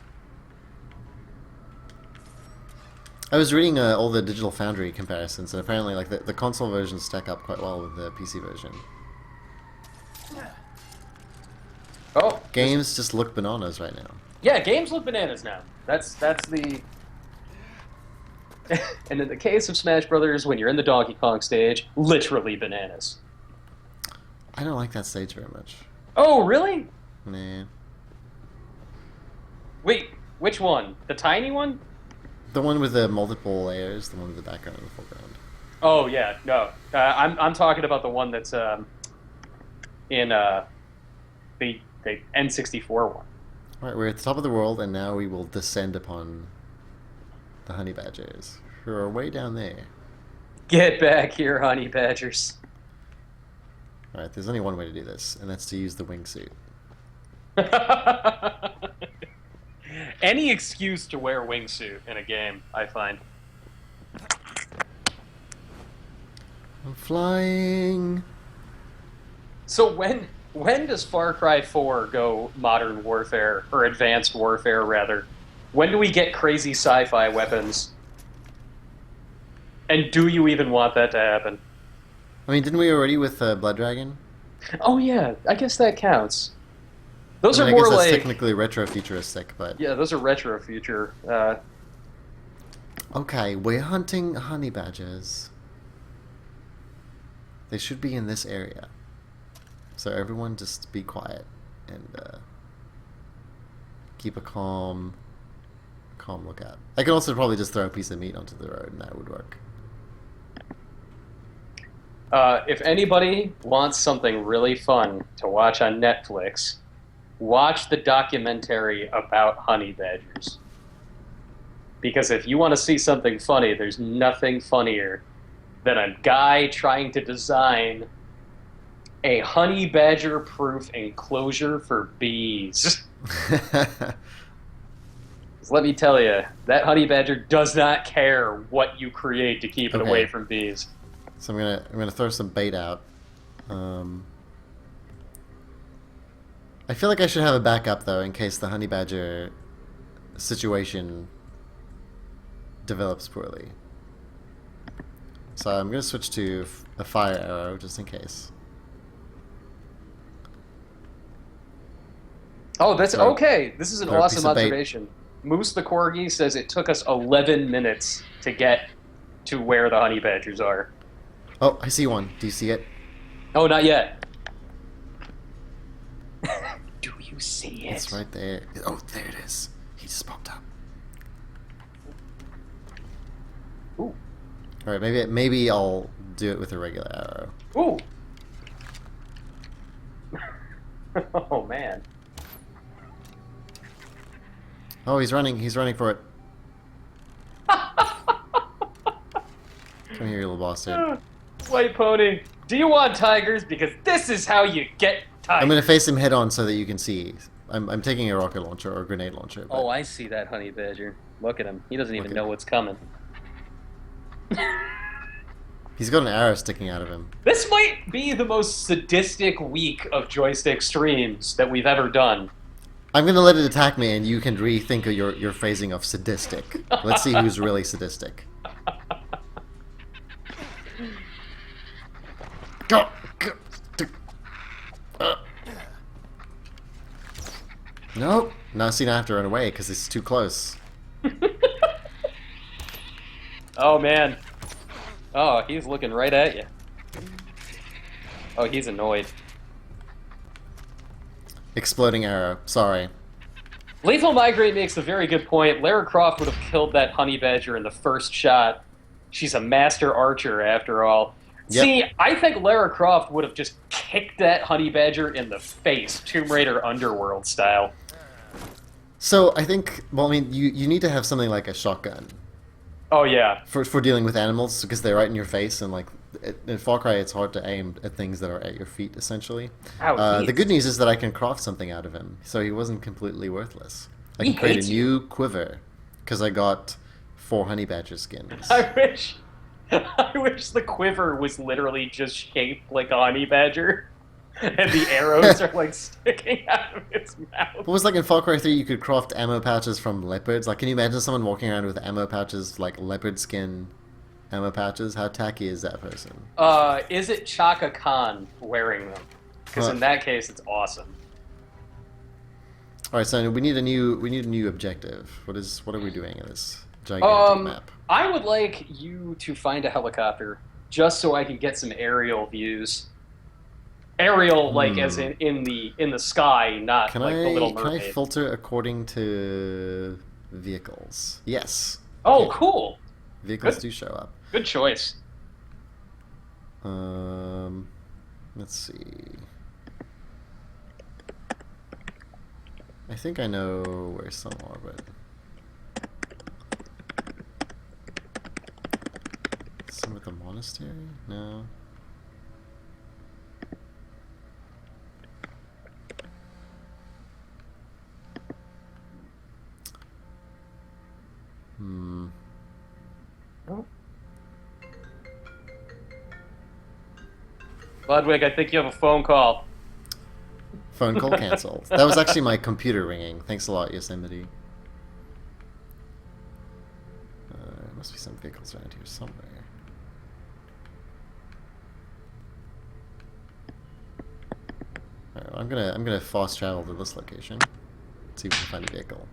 Speaker 2: I was reading all the Digital Foundry comparisons, and apparently, like the console versions stack up quite well with the PC version.
Speaker 1: Oh,
Speaker 2: games just look bananas right now.
Speaker 1: Yeah, games look bananas now. That's the. And in the case of Smash Brothers, when you're in the Donkey Kong stage, literally bananas.
Speaker 2: I don't like that stage very much.
Speaker 1: Oh, really?
Speaker 2: Nah.
Speaker 1: Wait, which one? The tiny one?
Speaker 2: The one with the multiple layers, the one with the background and the foreground.
Speaker 1: Oh yeah, no. I'm talking about the one that's in the N64 one.
Speaker 2: Alright, we're at the top of the world, and now we will descend upon the honey badgers, who are way down there.
Speaker 1: Get back here, honey badgers.
Speaker 2: Alright, there's only one way to do this, and that's to use the wingsuit.
Speaker 1: Any excuse to wear wingsuit in a game, I find.
Speaker 2: I'm flying!
Speaker 1: So when does Far Cry 4 go modern warfare, or advanced warfare rather? When do we get crazy sci-fi weapons? And do you even want that to happen?
Speaker 2: I mean, didn't we already with Blood Dragon?
Speaker 1: Oh yeah, I guess that counts. Those
Speaker 2: I mean,
Speaker 1: are
Speaker 2: I guess
Speaker 1: more
Speaker 2: that's
Speaker 1: like
Speaker 2: technically retro-futuristic, but...
Speaker 1: yeah, those are retro future.
Speaker 2: Okay, we're hunting honey badgers. They should be in this area. So everyone just be quiet and keep a calm lookout. I could also probably just throw a piece of meat onto the road and that would work.
Speaker 1: If anybody wants something really fun to watch on Netflix, watch the documentary about honey badgers. Because if you want to see something funny, there's nothing funnier than a guy trying to design a honey badger proof enclosure for bees. Let me tell you, that honey badger does not care what you create to keep it
Speaker 2: Okay.
Speaker 1: away from bees.
Speaker 2: So I'm gonna throw some bait out. I feel like I should have a backup though in case the honey badger situation develops poorly. So I'm gonna switch to a fire arrow just in case.
Speaker 1: Oh, that's
Speaker 2: So,
Speaker 1: okay. This is an
Speaker 2: throw a piece
Speaker 1: awesome
Speaker 2: of bait.
Speaker 1: observation. Moose the Corgi says it took us 11 minutes to get to where the honey badgers are.
Speaker 2: Oh, I see one. Do you see it?
Speaker 1: Oh, not yet. Do you see it?
Speaker 2: It's right there. Oh, there it is. He just popped up.
Speaker 1: Ooh.
Speaker 2: All right, maybe I'll do it with a regular arrow.
Speaker 1: Ooh. Oh, man.
Speaker 2: Oh, he's running. He's running for it. Come here, you little bastard.
Speaker 1: White pony. Do you want tigers? Because this is how you get tigers.
Speaker 2: I'm gonna face him head on so that you can see. I'm taking a rocket launcher or a grenade launcher. But
Speaker 1: Oh, I see that honey badger. Look at him. He doesn't even
Speaker 2: Look at
Speaker 1: know
Speaker 2: him.
Speaker 1: what's coming.
Speaker 2: he's got an arrow sticking out of him.
Speaker 1: This might be the most sadistic week of Joystiq streams that we've ever done.
Speaker 2: I'm gonna let it attack me, and you can rethink of your phrasing of sadistic. Let's see who's really sadistic. Go. Nope. Now, see, now I have to run away because it's too close.
Speaker 1: Oh, man. Oh, he's looking right at you. Oh, he's annoyed.
Speaker 2: Exploding arrow. Sorry.
Speaker 1: Lethal Migrate makes a very good point. Lara Croft would have killed that honey badger in the first shot. She's a master archer, after all.
Speaker 2: Yep.
Speaker 1: See, I think Lara Croft would have just kicked that honey badger in the face, Tomb Raider Underworld style.
Speaker 2: So I think, well, I mean, you need to have something like a shotgun
Speaker 1: Oh, yeah.
Speaker 2: for dealing with animals because they're right in your face, and like in Far Cry, it's hard to aim at things that are at your feet, essentially.
Speaker 1: Ow,
Speaker 2: The good news is that I can craft something out of him, so he wasn't completely worthless. I
Speaker 1: He
Speaker 2: can create
Speaker 1: hates
Speaker 2: a new quiver because I got 4 honey badger skins.
Speaker 1: I wish the quiver was literally just shaped like a honey badger, and the arrows are like sticking out of its mouth.
Speaker 2: What was like in Far Cry 3, you could craft ammo pouches from leopards. Like, can you imagine someone walking around with ammo pouches, like leopard skin ammo pouches? How tacky is that person?
Speaker 1: Is it Chaka Khan wearing them? Because in that case, it's awesome.
Speaker 2: All right, so we need a new objective. What are we doing in this gigantic map?
Speaker 1: I would like you to find a helicopter, just so I can get some aerial views. Aerial, like as in the sky, not
Speaker 2: Can
Speaker 1: like the Little
Speaker 2: can I
Speaker 1: Mermaid.
Speaker 2: filter according to vehicles? Yes.
Speaker 1: Oh,
Speaker 2: Okay.
Speaker 1: cool!
Speaker 2: Vehicles
Speaker 1: Good.
Speaker 2: do show up.
Speaker 1: Good choice.
Speaker 2: Let's see. I think I know where some are, but some at the monastery? No. Hmm.
Speaker 1: Oh. Ludwig, I think you have a phone call.
Speaker 2: Phone call canceled. That was actually my computer ringing. Thanks a lot, Yosemite. There must be some vehicles around here somewhere. Alright, well, I'm gonna fast travel to this location. See if we can find a vehicle.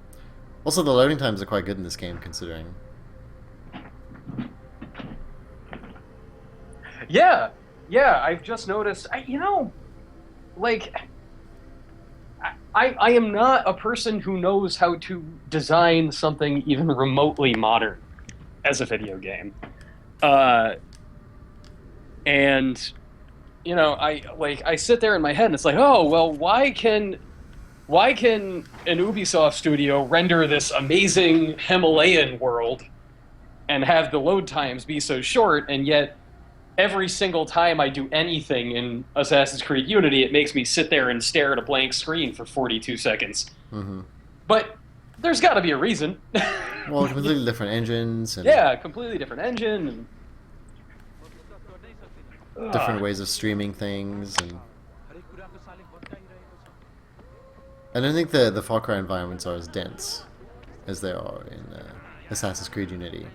Speaker 2: Also, the loading times are quite good in this game, considering.
Speaker 1: Yeah, yeah. I've just noticed. Like I am not a person who knows how to design something even remotely modern as a video game. Uh, and I sit there in my head and it's like, oh well, why can an Ubisoft studio render this amazing Himalayan world and have the load times be so short, and yet every single time I do anything in Assassin's Creed Unity, it makes me sit there and stare at a blank screen for 42 seconds.
Speaker 2: Mm-hmm.
Speaker 1: But there's got to be a reason.
Speaker 2: Well, completely different engines and
Speaker 1: Yeah, completely different engine.
Speaker 2: different ways of streaming things, and I don't think the Far Cry environments are as dense as they are in Assassin's Creed Unity.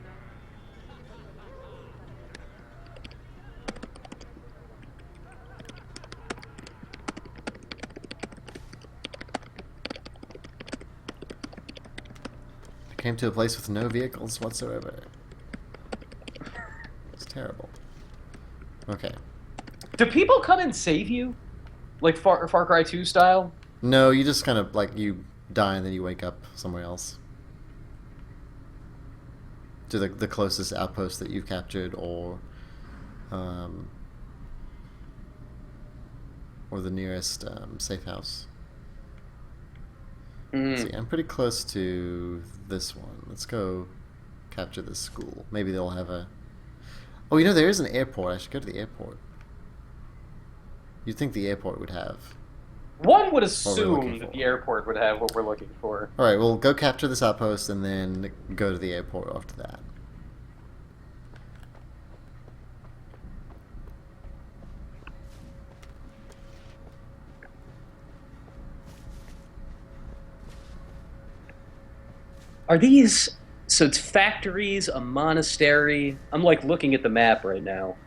Speaker 2: I came to a place with no vehicles whatsoever. It's terrible. Okay.
Speaker 1: Do people come and save you, like Far Cry 2 style?
Speaker 2: No, you just kind of like you die and then you wake up somewhere else. To the closest outpost that you've captured, um, or the nearest safe house.
Speaker 1: Mm.
Speaker 2: See, I'm pretty close to this one. Let's go capture this school. Maybe they'll have a... Oh, there is an airport. I should go to the airport. You'd think the airport would have
Speaker 1: One would
Speaker 2: what we're looking
Speaker 1: assume that
Speaker 2: for.
Speaker 1: the airport would have what we're looking for.
Speaker 2: Alright, we'll go capture this outpost and then go to the airport after that.
Speaker 1: Are these... So it's factories, a monastery. I'm like looking at the map right now.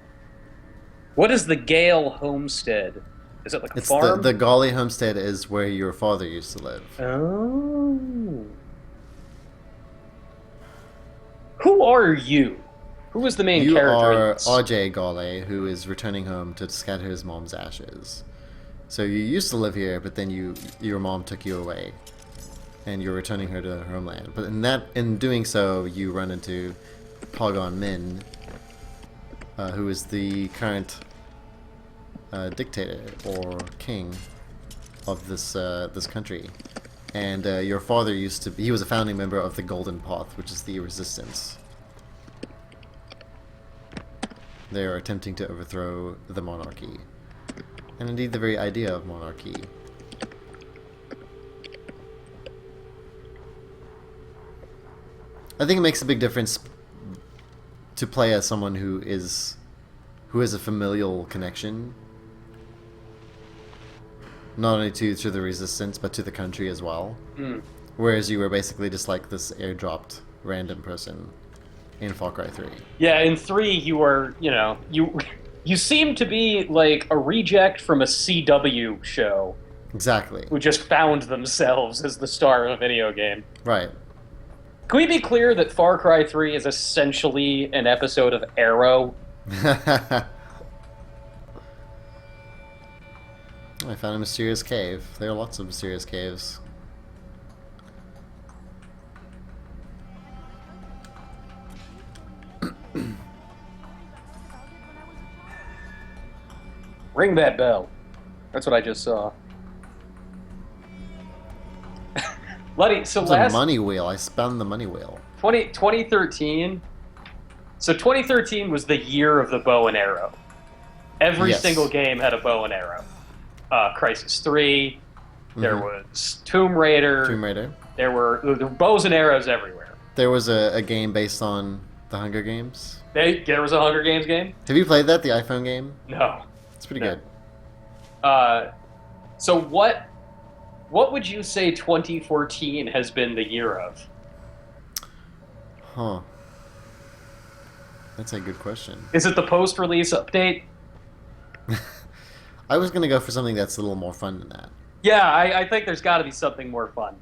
Speaker 1: What is the Gale homestead? Is it like a
Speaker 2: It's
Speaker 1: farm?
Speaker 2: the Gali homestead is where your father used to live.
Speaker 1: Oh. Who are you? Who is the main
Speaker 2: You
Speaker 1: character in
Speaker 2: are
Speaker 1: this?
Speaker 2: RJ Gali, who is returning home to scatter his mom's ashes. So you used to live here, but then your mom took you away, and you're returning her to her homeland. But in doing so, you run into Pagan Min, who is the current dictator or king of this country. And your father he was a founding member of the Golden Path, which is the resistance. They are attempting to overthrow the monarchy, and indeed the very idea of monarchy. I think it makes a big difference to play as someone who has a familial connection, not only to the resistance but to the country as well.
Speaker 1: Mm.
Speaker 2: Whereas you were basically just like this airdropped random person in Far Cry 3.
Speaker 1: Yeah, in 3 you are, you seem to be like a reject from a CW show
Speaker 2: Exactly.
Speaker 1: who just found themselves as the star of a video game.
Speaker 2: Right.
Speaker 1: Can we be clear that Far Cry 3 is essentially an episode of Arrow?
Speaker 2: I found a mysterious cave. There are lots of mysterious caves.
Speaker 1: Ring that bell. That's what I just saw. Buddy, so
Speaker 2: It's a
Speaker 1: last
Speaker 2: money wheel. I spun the money wheel.
Speaker 1: 2013. So 2013 was the year of the bow and arrow. Every single
Speaker 2: Yes.
Speaker 1: game had a bow and arrow. Crisis 3, there
Speaker 2: Mm-hmm.
Speaker 1: was Tomb Raider,
Speaker 2: Tomb Raider.
Speaker 1: there were bows and arrows everywhere.
Speaker 2: There was a game based on the Hunger Games.
Speaker 1: There was a Hunger Games game?
Speaker 2: Have you played that, the iPhone game?
Speaker 1: No.
Speaker 2: It's pretty
Speaker 1: No.
Speaker 2: good.
Speaker 1: So what would you say 2014 has been the year of?
Speaker 2: Huh. That's a good question.
Speaker 1: Is it the post-release update?
Speaker 2: I was gonna go for something that's a little more fun than that.
Speaker 1: Yeah, I think there's got to be something more fun.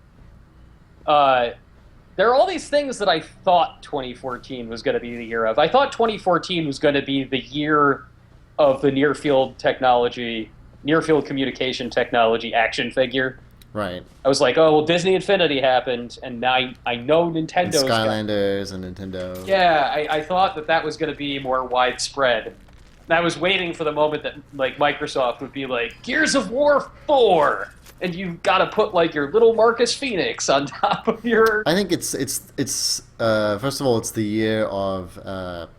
Speaker 1: There are all these things that I thought 2014 was going to be the year of. I thought 2014 was going to be the year of the near field communication technology action figure.
Speaker 2: Right.
Speaker 1: I was like, oh, well, Disney Infinity happened, and now I know
Speaker 2: And
Speaker 1: Nintendo's
Speaker 2: Skylanders and Nintendo.
Speaker 1: Yeah, I thought that was going to be more widespread. And I was waiting for the moment that like Microsoft would be like, Gears of War 4, and you've got to put like your little Marcus Phoenix on top of your.
Speaker 2: I think it's first of all, it's the year of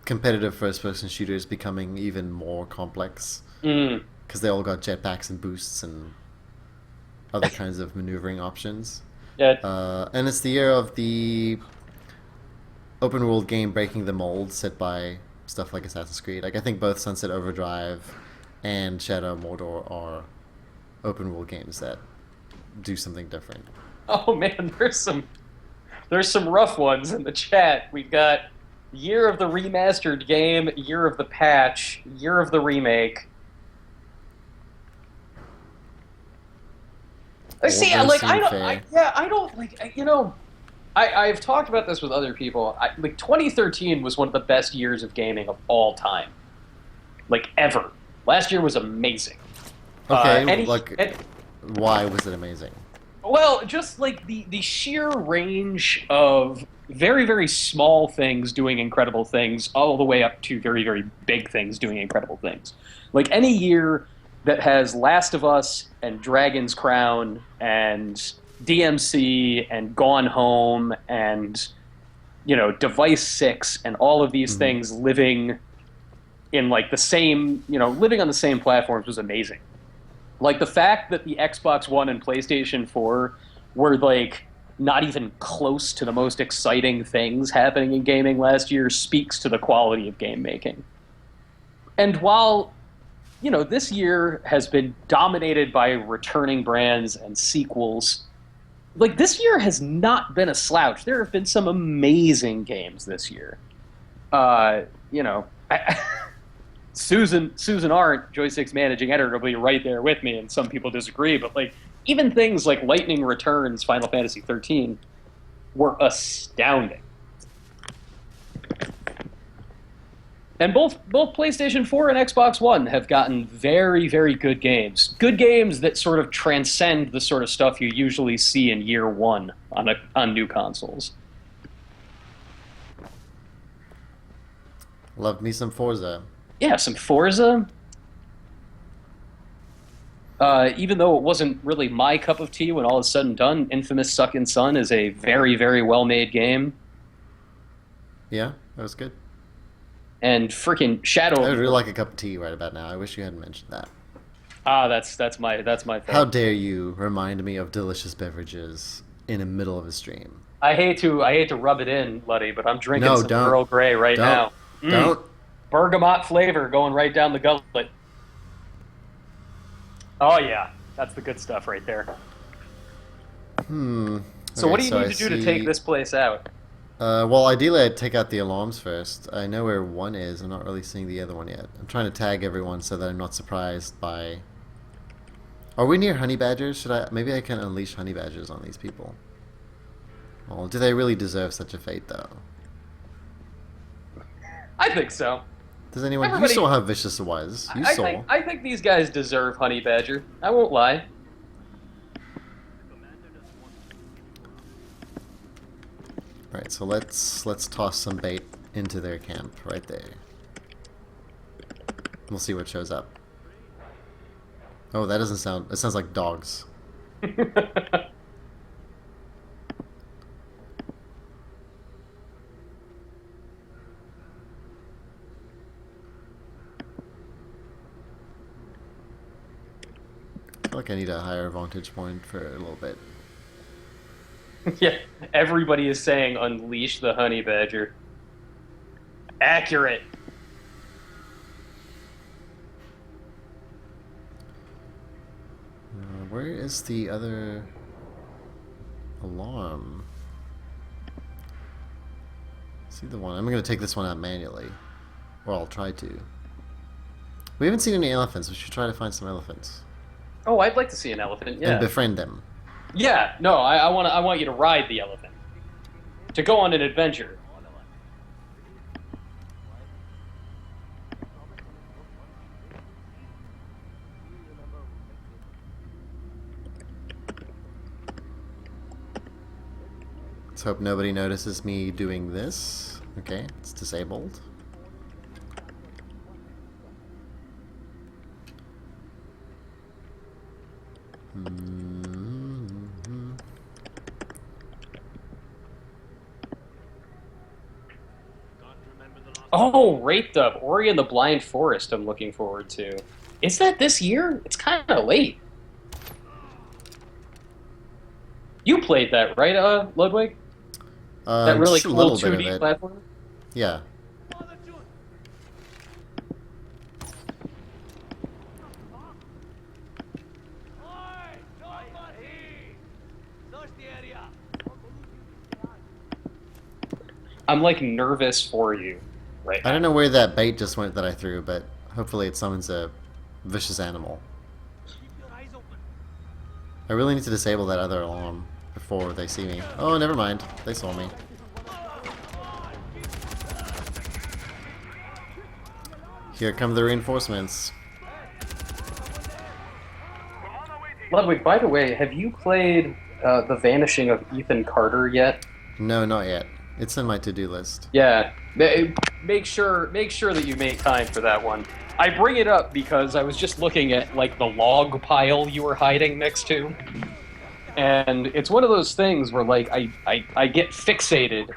Speaker 2: competitive first-person shooters becoming even more complex
Speaker 1: Mm.
Speaker 2: because they all got jetpacks and boosts and other kinds of maneuvering options.
Speaker 1: Yeah,
Speaker 2: And it's the year of the open world game breaking the mold set by stuff like Assassin's Creed. Like I think both Sunset Overdrive and Shadow of Mordor are open world games that do something different.
Speaker 1: oh man, there's some rough ones in the chat. We've got year of the remastered game, year of the patch, year of the remake. See,
Speaker 2: All those
Speaker 1: like
Speaker 2: seem
Speaker 1: I don't,
Speaker 2: fair.
Speaker 1: I don't like I've talked about this with other people. Like 2013 was one of the best years of gaming of all time, like ever. Last year was amazing.
Speaker 2: Okay,
Speaker 1: Any,
Speaker 2: like
Speaker 1: and,
Speaker 2: why was it amazing?
Speaker 1: well, just like the sheer range of very very small things doing incredible things, all the way up to very very big things doing incredible things. Like any year that has Last of Us and Dragon's Crown and DMC and Gone Home and Device 6 and all of these
Speaker 2: Mhm.
Speaker 1: things living in like the same, living on the same platforms was amazing. Like the fact that the Xbox One and PlayStation 4 were like not even close to the most exciting things happening in gaming last year speaks to the quality of game making. And while this year has been dominated by returning brands and sequels. Like, this year has not been a slouch. There have been some amazing games this year. Uh, you know, I, Susan Arndt, Joystiq's managing editor, will be right there with me, and some people disagree, but, like, even things like Lightning Returns, Final Fantasy 13, were astounding. And both PlayStation 4 and Xbox One have gotten very, very good games. Good games that sort of transcend the sort of stuff you usually see in year one on new consoles.
Speaker 2: Love me some Forza.
Speaker 1: Yeah, some Forza. Even though it wasn't really my cup of tea when all is said and done, Infamous Second Son is a very, very well-made game.
Speaker 2: Yeah, that was good.
Speaker 1: And freaking Shadow.
Speaker 2: I would really like a cup of tea right about now. I wish you hadn't mentioned that.
Speaker 1: That's my thing.
Speaker 2: How dare you remind me of delicious beverages in the middle of a stream?
Speaker 1: I hate to rub it in, Luddy, but I'm drinking
Speaker 2: No,
Speaker 1: some
Speaker 2: don't.
Speaker 1: Earl Grey right
Speaker 2: Don't.
Speaker 1: now.
Speaker 2: Don't.
Speaker 1: Bergamot flavor going right down the gullet. Oh yeah, that's the good stuff right there. So what do you need to do to take this place out?
Speaker 2: Well, ideally I'd take out the alarms first. I know where one is. I'm not really seeing the other one yet. I'm trying to tag everyone so that I'm not surprised by... Are we near honey badgers? Maybe I can unleash honey badgers on these people. Well, do they really deserve such a fate, though?
Speaker 1: I think so.
Speaker 2: Does anyone...
Speaker 1: Everybody-
Speaker 2: You saw how vicious it was. You saw.
Speaker 1: I think these guys deserve honey badger. I won't lie.
Speaker 2: Right, so let's toss some bait into their camp right there. We'll see what shows up. Oh, that doesn't sound... It sounds like dogs. like I need a higher vantage point for a little bit.
Speaker 1: Yeah, everybody is saying unleash the honey badger. Accurate.
Speaker 2: Where is the other alarm? See the one. I'm going to take this one out manually. Or I'll try to. We haven't seen any elephants. We should try to find some elephants.
Speaker 1: Oh, I'd like to see an elephant. Yeah.
Speaker 2: And befriend them.
Speaker 1: Yeah. No, I want you to ride the elephant. To go on an adventure.
Speaker 2: Let's hope nobody notices me doing this. Okay, it's disabled.
Speaker 1: Oh, Raped Up, Ori and the Blind Forest I'm looking forward to. Is that this year? It's kind of late. You played that, right, Ludwig? That really
Speaker 2: just a
Speaker 1: cool
Speaker 2: little bit of
Speaker 1: 2D
Speaker 2: it.
Speaker 1: platform?
Speaker 2: Yeah.
Speaker 1: I'm, like, nervous for you right
Speaker 2: I
Speaker 1: now.
Speaker 2: don't know where that bait just went that I threw, but hopefully it summons a vicious animal. I really need to disable that other alarm before they see me. Oh, never mind. They saw me. Here come the reinforcements.
Speaker 1: Ludwig, by the way, have you played The Vanishing of Ethan Carter yet?
Speaker 2: No, not yet. It's in my to-do list.
Speaker 1: Yeah, make sure that you make time for that one. I bring it up because I was just looking at like the log pile you were hiding next to, and it's one of those things where like I get fixated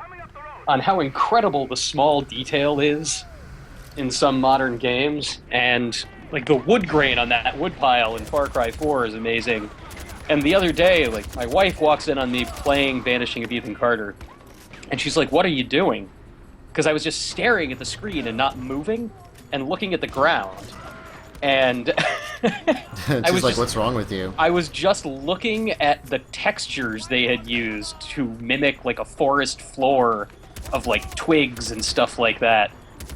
Speaker 1: on how incredible the small detail is in some modern games, and like the wood grain on that wood pile in Far Cry 4 is amazing. And the other day, like my wife walks in on me playing Vanishing of Ethan Carter. And she's like, "What are you doing?" Because I was just staring at the screen and not moving and looking at the ground. And
Speaker 2: She's like, "What's wrong with you?"
Speaker 1: I was just looking at the textures they had used to mimic like a forest floor of like twigs and stuff like that.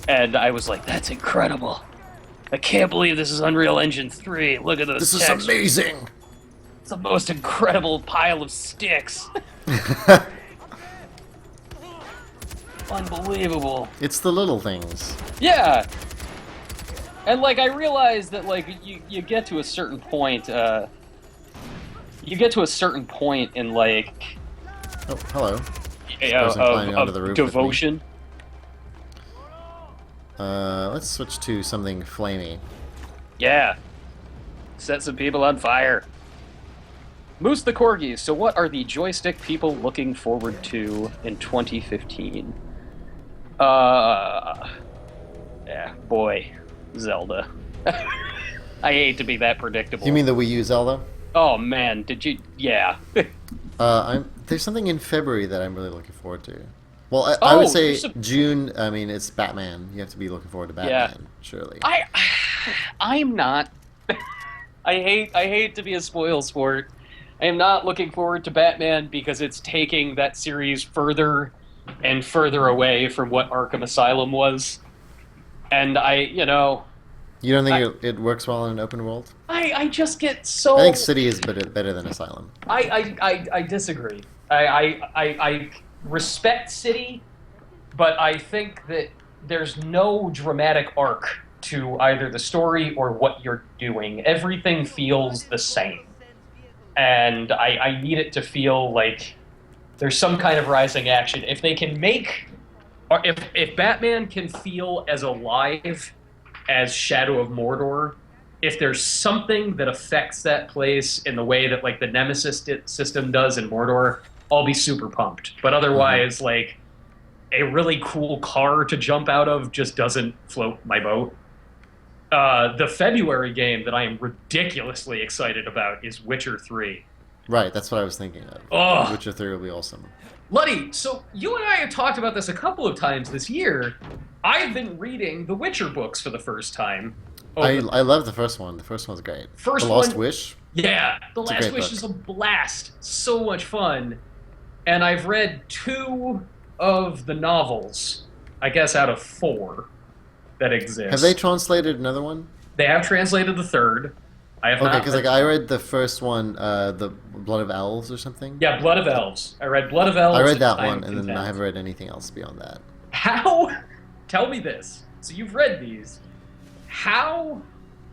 Speaker 1: And I was like, "That's incredible. I can't believe this is Unreal Engine 3. Look at those
Speaker 2: This
Speaker 1: textures.
Speaker 2: is amazing!
Speaker 1: It's the most incredible pile of sticks." Unbelievable.
Speaker 2: It's the little things.
Speaker 1: Yeah. And like I realized that like you get to a certain point in like
Speaker 2: Oh, hello. Person climbing onto the
Speaker 1: of
Speaker 2: roof with me.
Speaker 1: devotion.
Speaker 2: Let's switch to something flamey.
Speaker 1: Yeah. Set some people on fire. Moose the Corgis. So what are the Joystiq people looking forward to in 2015? Yeah, boy, Zelda. I hate to be that predictable.
Speaker 2: You mean the Wii U Zelda?
Speaker 1: Oh man, did you? Yeah.
Speaker 2: There's something in February that I'm really looking forward to. Well, I would say June. I mean, it's Batman. You have to be looking forward to Batman, surely.
Speaker 1: I'm not. I hate to be a spoil sport. I am not looking forward to Batman because it's taking that series further and further away from what Arkham Asylum was. And
Speaker 2: You don't think it works well in an open world?
Speaker 1: I just get so...
Speaker 2: I think City is better than Asylum.
Speaker 1: I disagree. I respect City, but I think that there's no dramatic arc to either the story or what you're doing. Everything feels the same. And I need it to feel like there's some kind of rising action. If they can make... Or if Batman can feel as alive as Shadow of Mordor, if there's something that affects that place in the way that like the Nemesis system does in Mordor, I'll be super pumped. But otherwise, like, a really cool car to jump out of just doesn't float my boat. The February game that I am ridiculously excited about is Witcher 3.
Speaker 2: Right, that's what I was thinking of.
Speaker 1: Oh,
Speaker 2: Witcher 3 will be awesome.
Speaker 1: Luddy, so you and I have talked about this a couple of times this year. I've been reading the Witcher books for the first time.
Speaker 2: I
Speaker 1: Over
Speaker 2: I love the first one. The first one's great. The
Speaker 1: first
Speaker 2: Lost
Speaker 1: one,
Speaker 2: Wish.
Speaker 1: yeah, The
Speaker 2: It's a
Speaker 1: Last
Speaker 2: great
Speaker 1: Wish
Speaker 2: book.
Speaker 1: is a blast. So much fun. And I've read two of the novels, I guess out of four that
Speaker 2: Have they
Speaker 1: exist.
Speaker 2: translated another one?
Speaker 1: They have translated the third. I have
Speaker 2: Okay,
Speaker 1: not
Speaker 2: because
Speaker 1: read.
Speaker 2: like I read the first one, the Blood of Elves or something.
Speaker 1: Yeah, Blood of Elves. I read Blood of
Speaker 2: I
Speaker 1: Elves
Speaker 2: read
Speaker 1: and
Speaker 2: that
Speaker 1: Time
Speaker 2: one,
Speaker 1: of
Speaker 2: and then I
Speaker 1: Content.
Speaker 2: haven't read anything else beyond that.
Speaker 1: How? Tell me this. So you've read these. How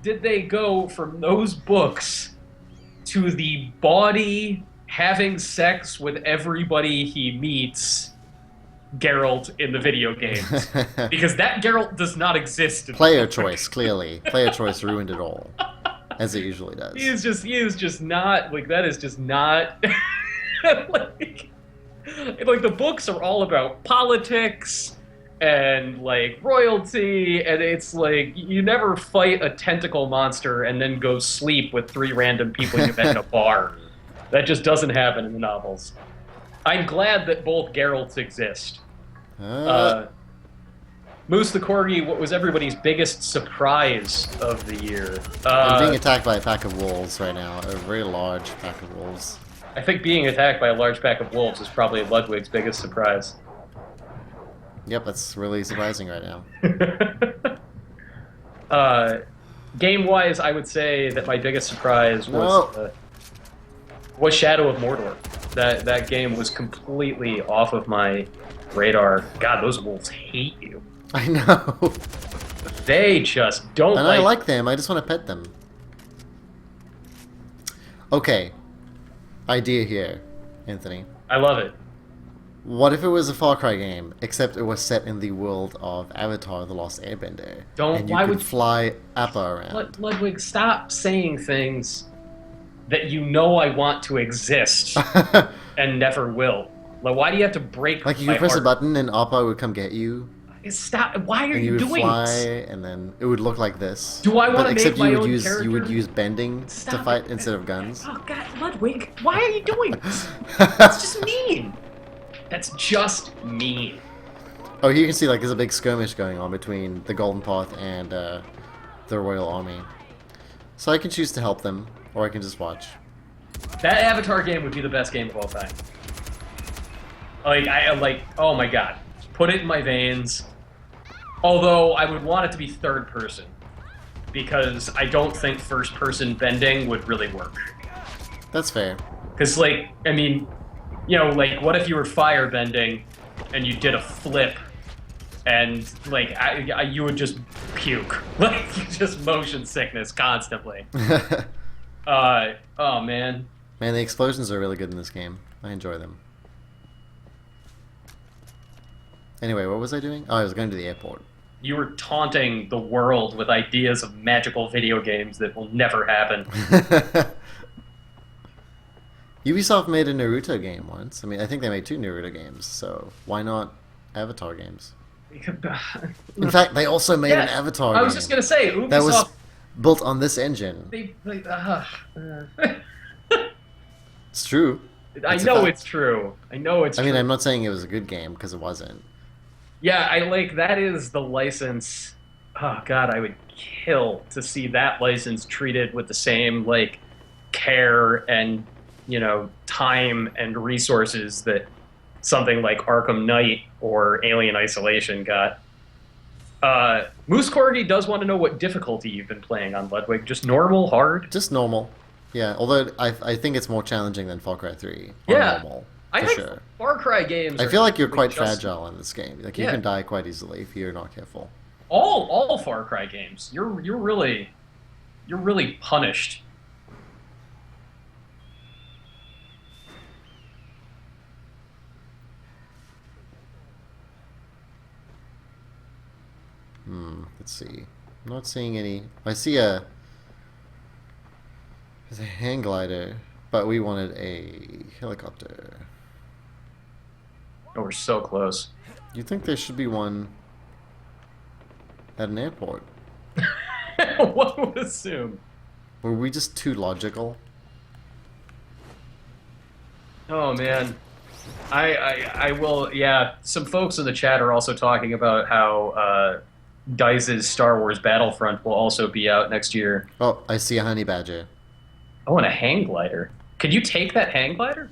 Speaker 1: did they go from those books to the body having sex with everybody he meets, Geralt in the video games? Because that Geralt does not exist in the
Speaker 2: Player
Speaker 1: book.
Speaker 2: choice, clearly. Player choice ruined it all, as it usually does.
Speaker 1: He is just not like that is just not like the books are all about politics and like royalty, and it's like you never fight a tentacle monster and then go sleep with three random people you met in a bar. That just doesn't happen in the novels. I'm glad that both Geralts exist.
Speaker 2: Uh,
Speaker 1: Uh, Moose the Corgi, what was everybody's biggest surprise of the year?
Speaker 2: I'm being attacked by a pack of wolves right now, a very large pack of wolves.
Speaker 1: I think being attacked by a large pack of wolves is probably Ludwig's biggest surprise.
Speaker 2: Yep, that's really surprising right now.
Speaker 1: uh, Game-wise, I would say that my biggest surprise was Shadow of Mordor. That game was completely off of my radar. God, those wolves hate you.
Speaker 2: I know.
Speaker 1: They just don't
Speaker 2: And
Speaker 1: like.
Speaker 2: I like them, I just want to pet them. Okay, idea here, Anthony.
Speaker 1: I love it.
Speaker 2: What if it was a Far Cry game, except it was set in the world of Avatar: The Lost Airbender,
Speaker 1: Don't-
Speaker 2: and you
Speaker 1: why
Speaker 2: could
Speaker 1: would-
Speaker 2: fly Appa around?
Speaker 1: Ludwig, stop saying things that you know I want to exist and never will. Like, why do you have to break
Speaker 2: Like you
Speaker 1: my
Speaker 2: could press a
Speaker 1: heart?
Speaker 2: button and Appa would come get you,
Speaker 1: Stop! Why are
Speaker 2: and
Speaker 1: you
Speaker 2: you would
Speaker 1: doing
Speaker 2: fly,
Speaker 1: this?
Speaker 2: and then it would look like this.
Speaker 1: Do I
Speaker 2: But
Speaker 1: wanna
Speaker 2: except
Speaker 1: make my
Speaker 2: you would
Speaker 1: own
Speaker 2: use you would
Speaker 1: character?
Speaker 2: use bending to
Speaker 1: Stop
Speaker 2: fight
Speaker 1: it.
Speaker 2: instead of guns.
Speaker 1: Oh God, Ludwig, why are you doing this? That's just mean. That's just mean.
Speaker 2: Oh, here you can see like there's a big skirmish going on between the Golden Path and the Royal Army. So I can choose to help them, or I can just watch.
Speaker 1: That Avatar game would be the best game of all time. Like oh my God, put it in my veins. Although I would want it to be third person, because I don't think first person bending would really work.
Speaker 2: That's fair.
Speaker 1: Because like, I mean, you know, like what if you were fire bending and you did a flip and like you would just puke, like just motion sickness constantly. Oh man.
Speaker 2: Man, the explosions are really good in this game. I enjoy them. Anyway, what was I doing? Oh, I was going to the airport.
Speaker 1: You were taunting the world with ideas of magical video games that will never happen.
Speaker 2: Ubisoft made a Naruto game once. I mean, I think they made 2 Naruto games, so why not Avatar games? In fact, they also made an
Speaker 1: Yeah,
Speaker 2: Avatar
Speaker 1: I
Speaker 2: game
Speaker 1: was just gonna say Ubisoft.
Speaker 2: that was built on this engine. It's true.
Speaker 1: I
Speaker 2: It's a
Speaker 1: know
Speaker 2: fact.
Speaker 1: it's true. I know it's
Speaker 2: I
Speaker 1: true.
Speaker 2: mean, I'm not saying it was a good game, because it wasn't.
Speaker 1: Yeah, I like that is the license. Oh God, I would kill to see that license treated with the same like care and time and resources that something like Arkham Knight or Alien Isolation got. Moose Corgi does want to know what difficulty you've been playing on Ludwig. Just normal, hard?
Speaker 2: Just normal. Yeah, although I think it's more challenging than Far Cry 3. Or
Speaker 1: Yeah.
Speaker 2: normal,
Speaker 1: I
Speaker 2: for
Speaker 1: think
Speaker 2: sure.
Speaker 1: Far Cry games.
Speaker 2: I
Speaker 1: are
Speaker 2: feel like you're
Speaker 1: typically
Speaker 2: quite
Speaker 1: just-
Speaker 2: fragile in this game. Like, you
Speaker 1: Yeah.
Speaker 2: can die quite easily if you're not careful.
Speaker 1: All Far Cry games. You're really punished.
Speaker 2: Let's see. I'm not seeing any. I see there's a hang glider, but we wanted a helicopter.
Speaker 1: Oh, we're so close.
Speaker 2: You think there should be one at an airport?
Speaker 1: One would assume.
Speaker 2: Were we just too logical?
Speaker 1: Oh man. I will. Yeah, some folks in the chat are also talking about how Dice's Star Wars Battlefront will also be out next year.
Speaker 2: Oh, I see a honey badger.
Speaker 1: Oh, and a hang glider. Could you take that hang glider?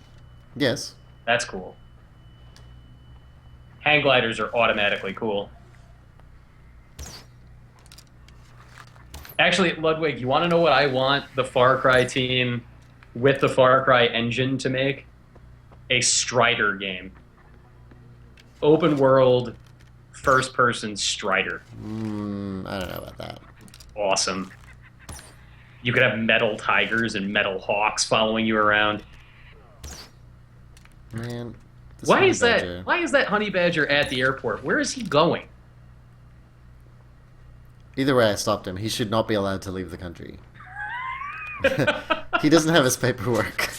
Speaker 2: Yes.
Speaker 1: That's cool. Hang gliders are automatically cool. Actually, Ludwig, you want to know what I want the Far Cry team with the Far Cry engine to make? A Strider game. Open world, first person Strider.
Speaker 2: I don't know about that.
Speaker 1: Awesome. You could have metal tigers and metal hawks following you around.
Speaker 2: Man,
Speaker 1: Why is that honey badger at the airport? Where is he going?
Speaker 2: Either way, I stopped him. He should not be allowed to leave the country. He doesn't have his paperwork.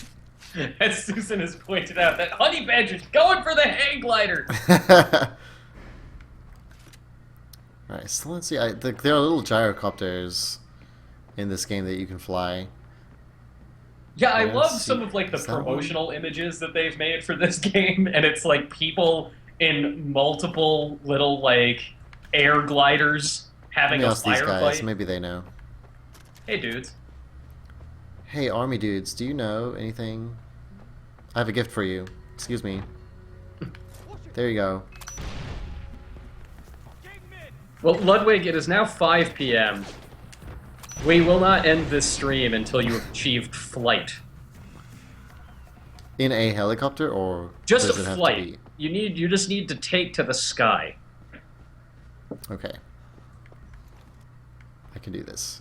Speaker 1: As Susan has pointed out, that honey badger's going for the hang glider.
Speaker 2: Alright, so let's see. There are little gyrocopters in this game that you can fly.
Speaker 1: Yeah, I love
Speaker 2: Yes,
Speaker 1: some of like the
Speaker 2: is that one?
Speaker 1: promotional images that they've made for this game, and it's like people in multiple little like air gliders
Speaker 2: Let
Speaker 1: having
Speaker 2: me
Speaker 1: a
Speaker 2: ask these guys.
Speaker 1: firefight.
Speaker 2: Maybe they know.
Speaker 1: Hey, dudes.
Speaker 2: Hey, army dudes, do you know anything? I have a gift for you. Excuse me. There you go.
Speaker 1: Well, Ludwig, it is now 5 p.m. We will not end this stream until you have achieved flight.
Speaker 2: In a helicopter, or
Speaker 1: Just
Speaker 2: does
Speaker 1: a
Speaker 2: it have to
Speaker 1: flight. You just need to take to the sky.
Speaker 2: be? Okay. I can do this.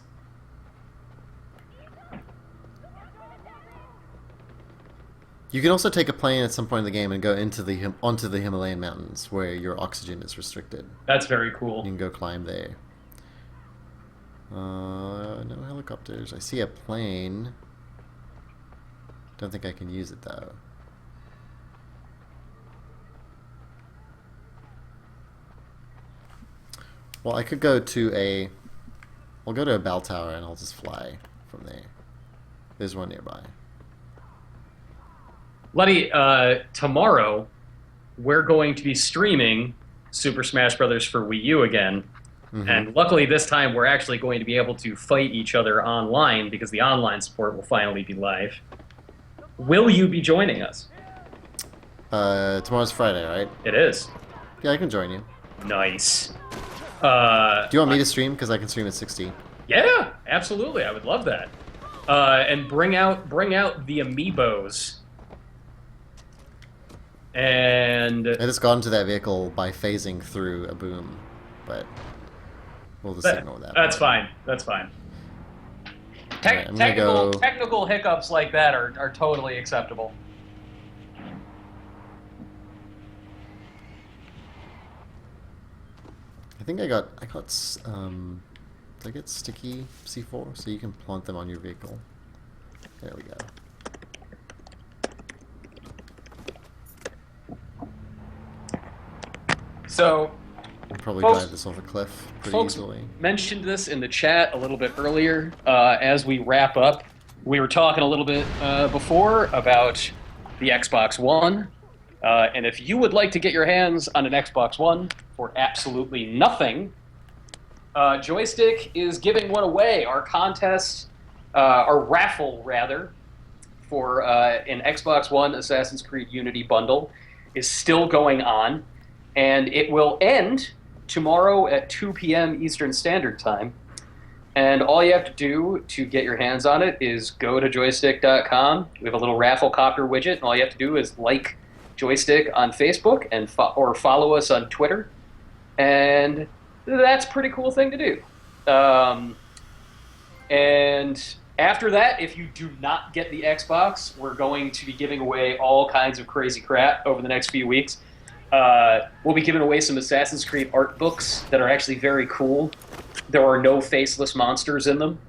Speaker 2: You can also take a plane at some point in the game and go onto the Himalayan mountains where your oxygen is restricted.
Speaker 1: That's very
Speaker 2: You
Speaker 1: cool.
Speaker 2: can go climb there. No helicopters. I see a plane. Don't think I can use it though. Well, I could go to a... I'll go to a bell tower and I'll just fly from there. There's one nearby.
Speaker 1: Letty, tomorrow we're going to be streaming Super Smash Bros. For Wii U again.
Speaker 2: Mhm.
Speaker 1: And luckily this time we're actually going to be able to fight each other online because the online support will finally be live. Will you be joining us?
Speaker 2: Tomorrow's Friday, right?
Speaker 1: It is.
Speaker 2: Yeah, I can join you.
Speaker 1: Nice.
Speaker 2: Do you want me to stream? Because I can stream at 60.
Speaker 1: Yeah, absolutely. I would love that. And bring out the amiibos. And
Speaker 2: I just got into that vehicle by phasing through a boom, but we'll just ignore that.
Speaker 1: That's fine. That's fine.
Speaker 2: Alright, I'm gonna go...
Speaker 1: Technical hiccups like that are totally acceptable.
Speaker 2: I think I got did I get sticky C4 so you can plant them on your vehicle? There we go.
Speaker 1: So,
Speaker 2: I'll probably
Speaker 1: Folks-
Speaker 2: drive this off a cliff pretty
Speaker 1: folks
Speaker 2: easily.
Speaker 1: mentioned this in the chat a little bit earlier. As we wrap up, we were talking a little bit before about the Xbox One. And if you would like to get your hands on an Xbox One for absolutely nothing, Joystiq is giving one away. Our contest, our raffle rather, for an Xbox One Assassin's Creed Unity bundle is still going on, and it will end tomorrow at 2 p.m. Eastern Standard Time. And all you have to do to get your hands on it is go to joystiq.com. We have a little raffle copter widget, and all you have to do is like Joystiq on Facebook and or follow us on Twitter, and that's a pretty cool thing to do. And after that, if you do not get the Xbox, we're going to be giving away all kinds of crazy crap over the next few weeks. We'll be giving away some Assassin's Creed art books that are actually very cool. There are no faceless monsters in them.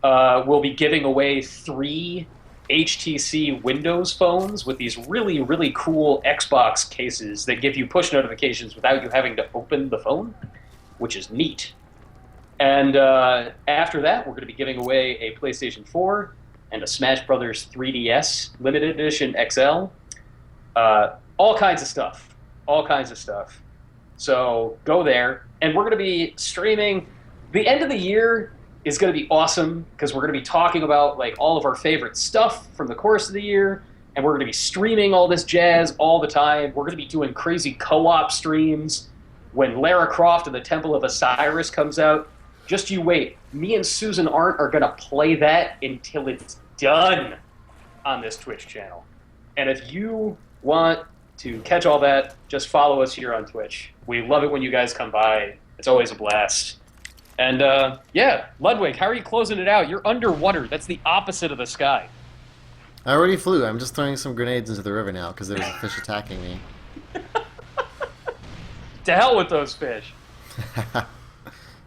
Speaker 1: We'll be giving away 3 HTC Windows phones with these really, really cool Xbox cases that give you push notifications without you having to open the phone, which is neat. And after that, we're going to be giving away a PlayStation 4 and a Smash Brothers 3DS limited edition XL. All kinds of stuff. All kinds of stuff. So go there. And we're going to be streaming. The end of the year is going to be awesome because we're going to be talking about like all of our favorite stuff from the course of the year. And we're going to be streaming all this jazz all the time. We're going to be doing crazy co-op streams when Lara Croft and the Temple of Osiris comes out. Just you wait. Me and Susan Arndt are going to play that until it's done on this Twitch channel. And if you want to catch all that, just follow us here on Twitch. We love it when you guys come by. It's always a blast. And yeah, Ludwig, how are you closing it out? You're underwater. That's the opposite of the sky.
Speaker 2: I already flew. I'm just throwing some grenades into the river now because there's a fish attacking me.
Speaker 1: To hell with those fish.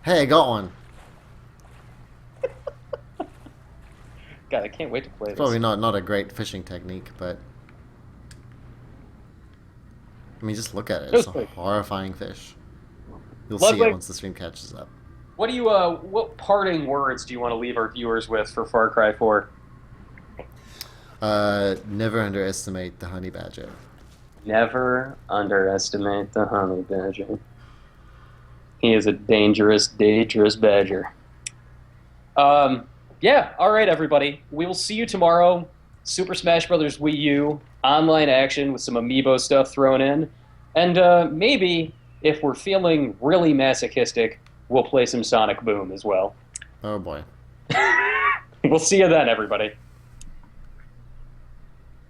Speaker 2: Hey, I got one.
Speaker 1: God, I can't wait to play this.
Speaker 2: Probably not a great fishing technique, but I mean, just look at it. It's a horrifying fish. You'll see it once the stream catches up.
Speaker 1: What do you what parting words do you want to leave our viewers with for Far Cry 4?
Speaker 2: Never underestimate the honey badger.
Speaker 1: Never underestimate the honey badger. He is a dangerous, dangerous badger. Yeah, all right, everybody. We will see you tomorrow. Super Smash Bros. Wii U, online action with some amiibo stuff thrown in. And maybe, if we're feeling really masochistic, we'll play some Sonic Boom as well.
Speaker 2: Oh, boy.
Speaker 1: We'll see you then, everybody.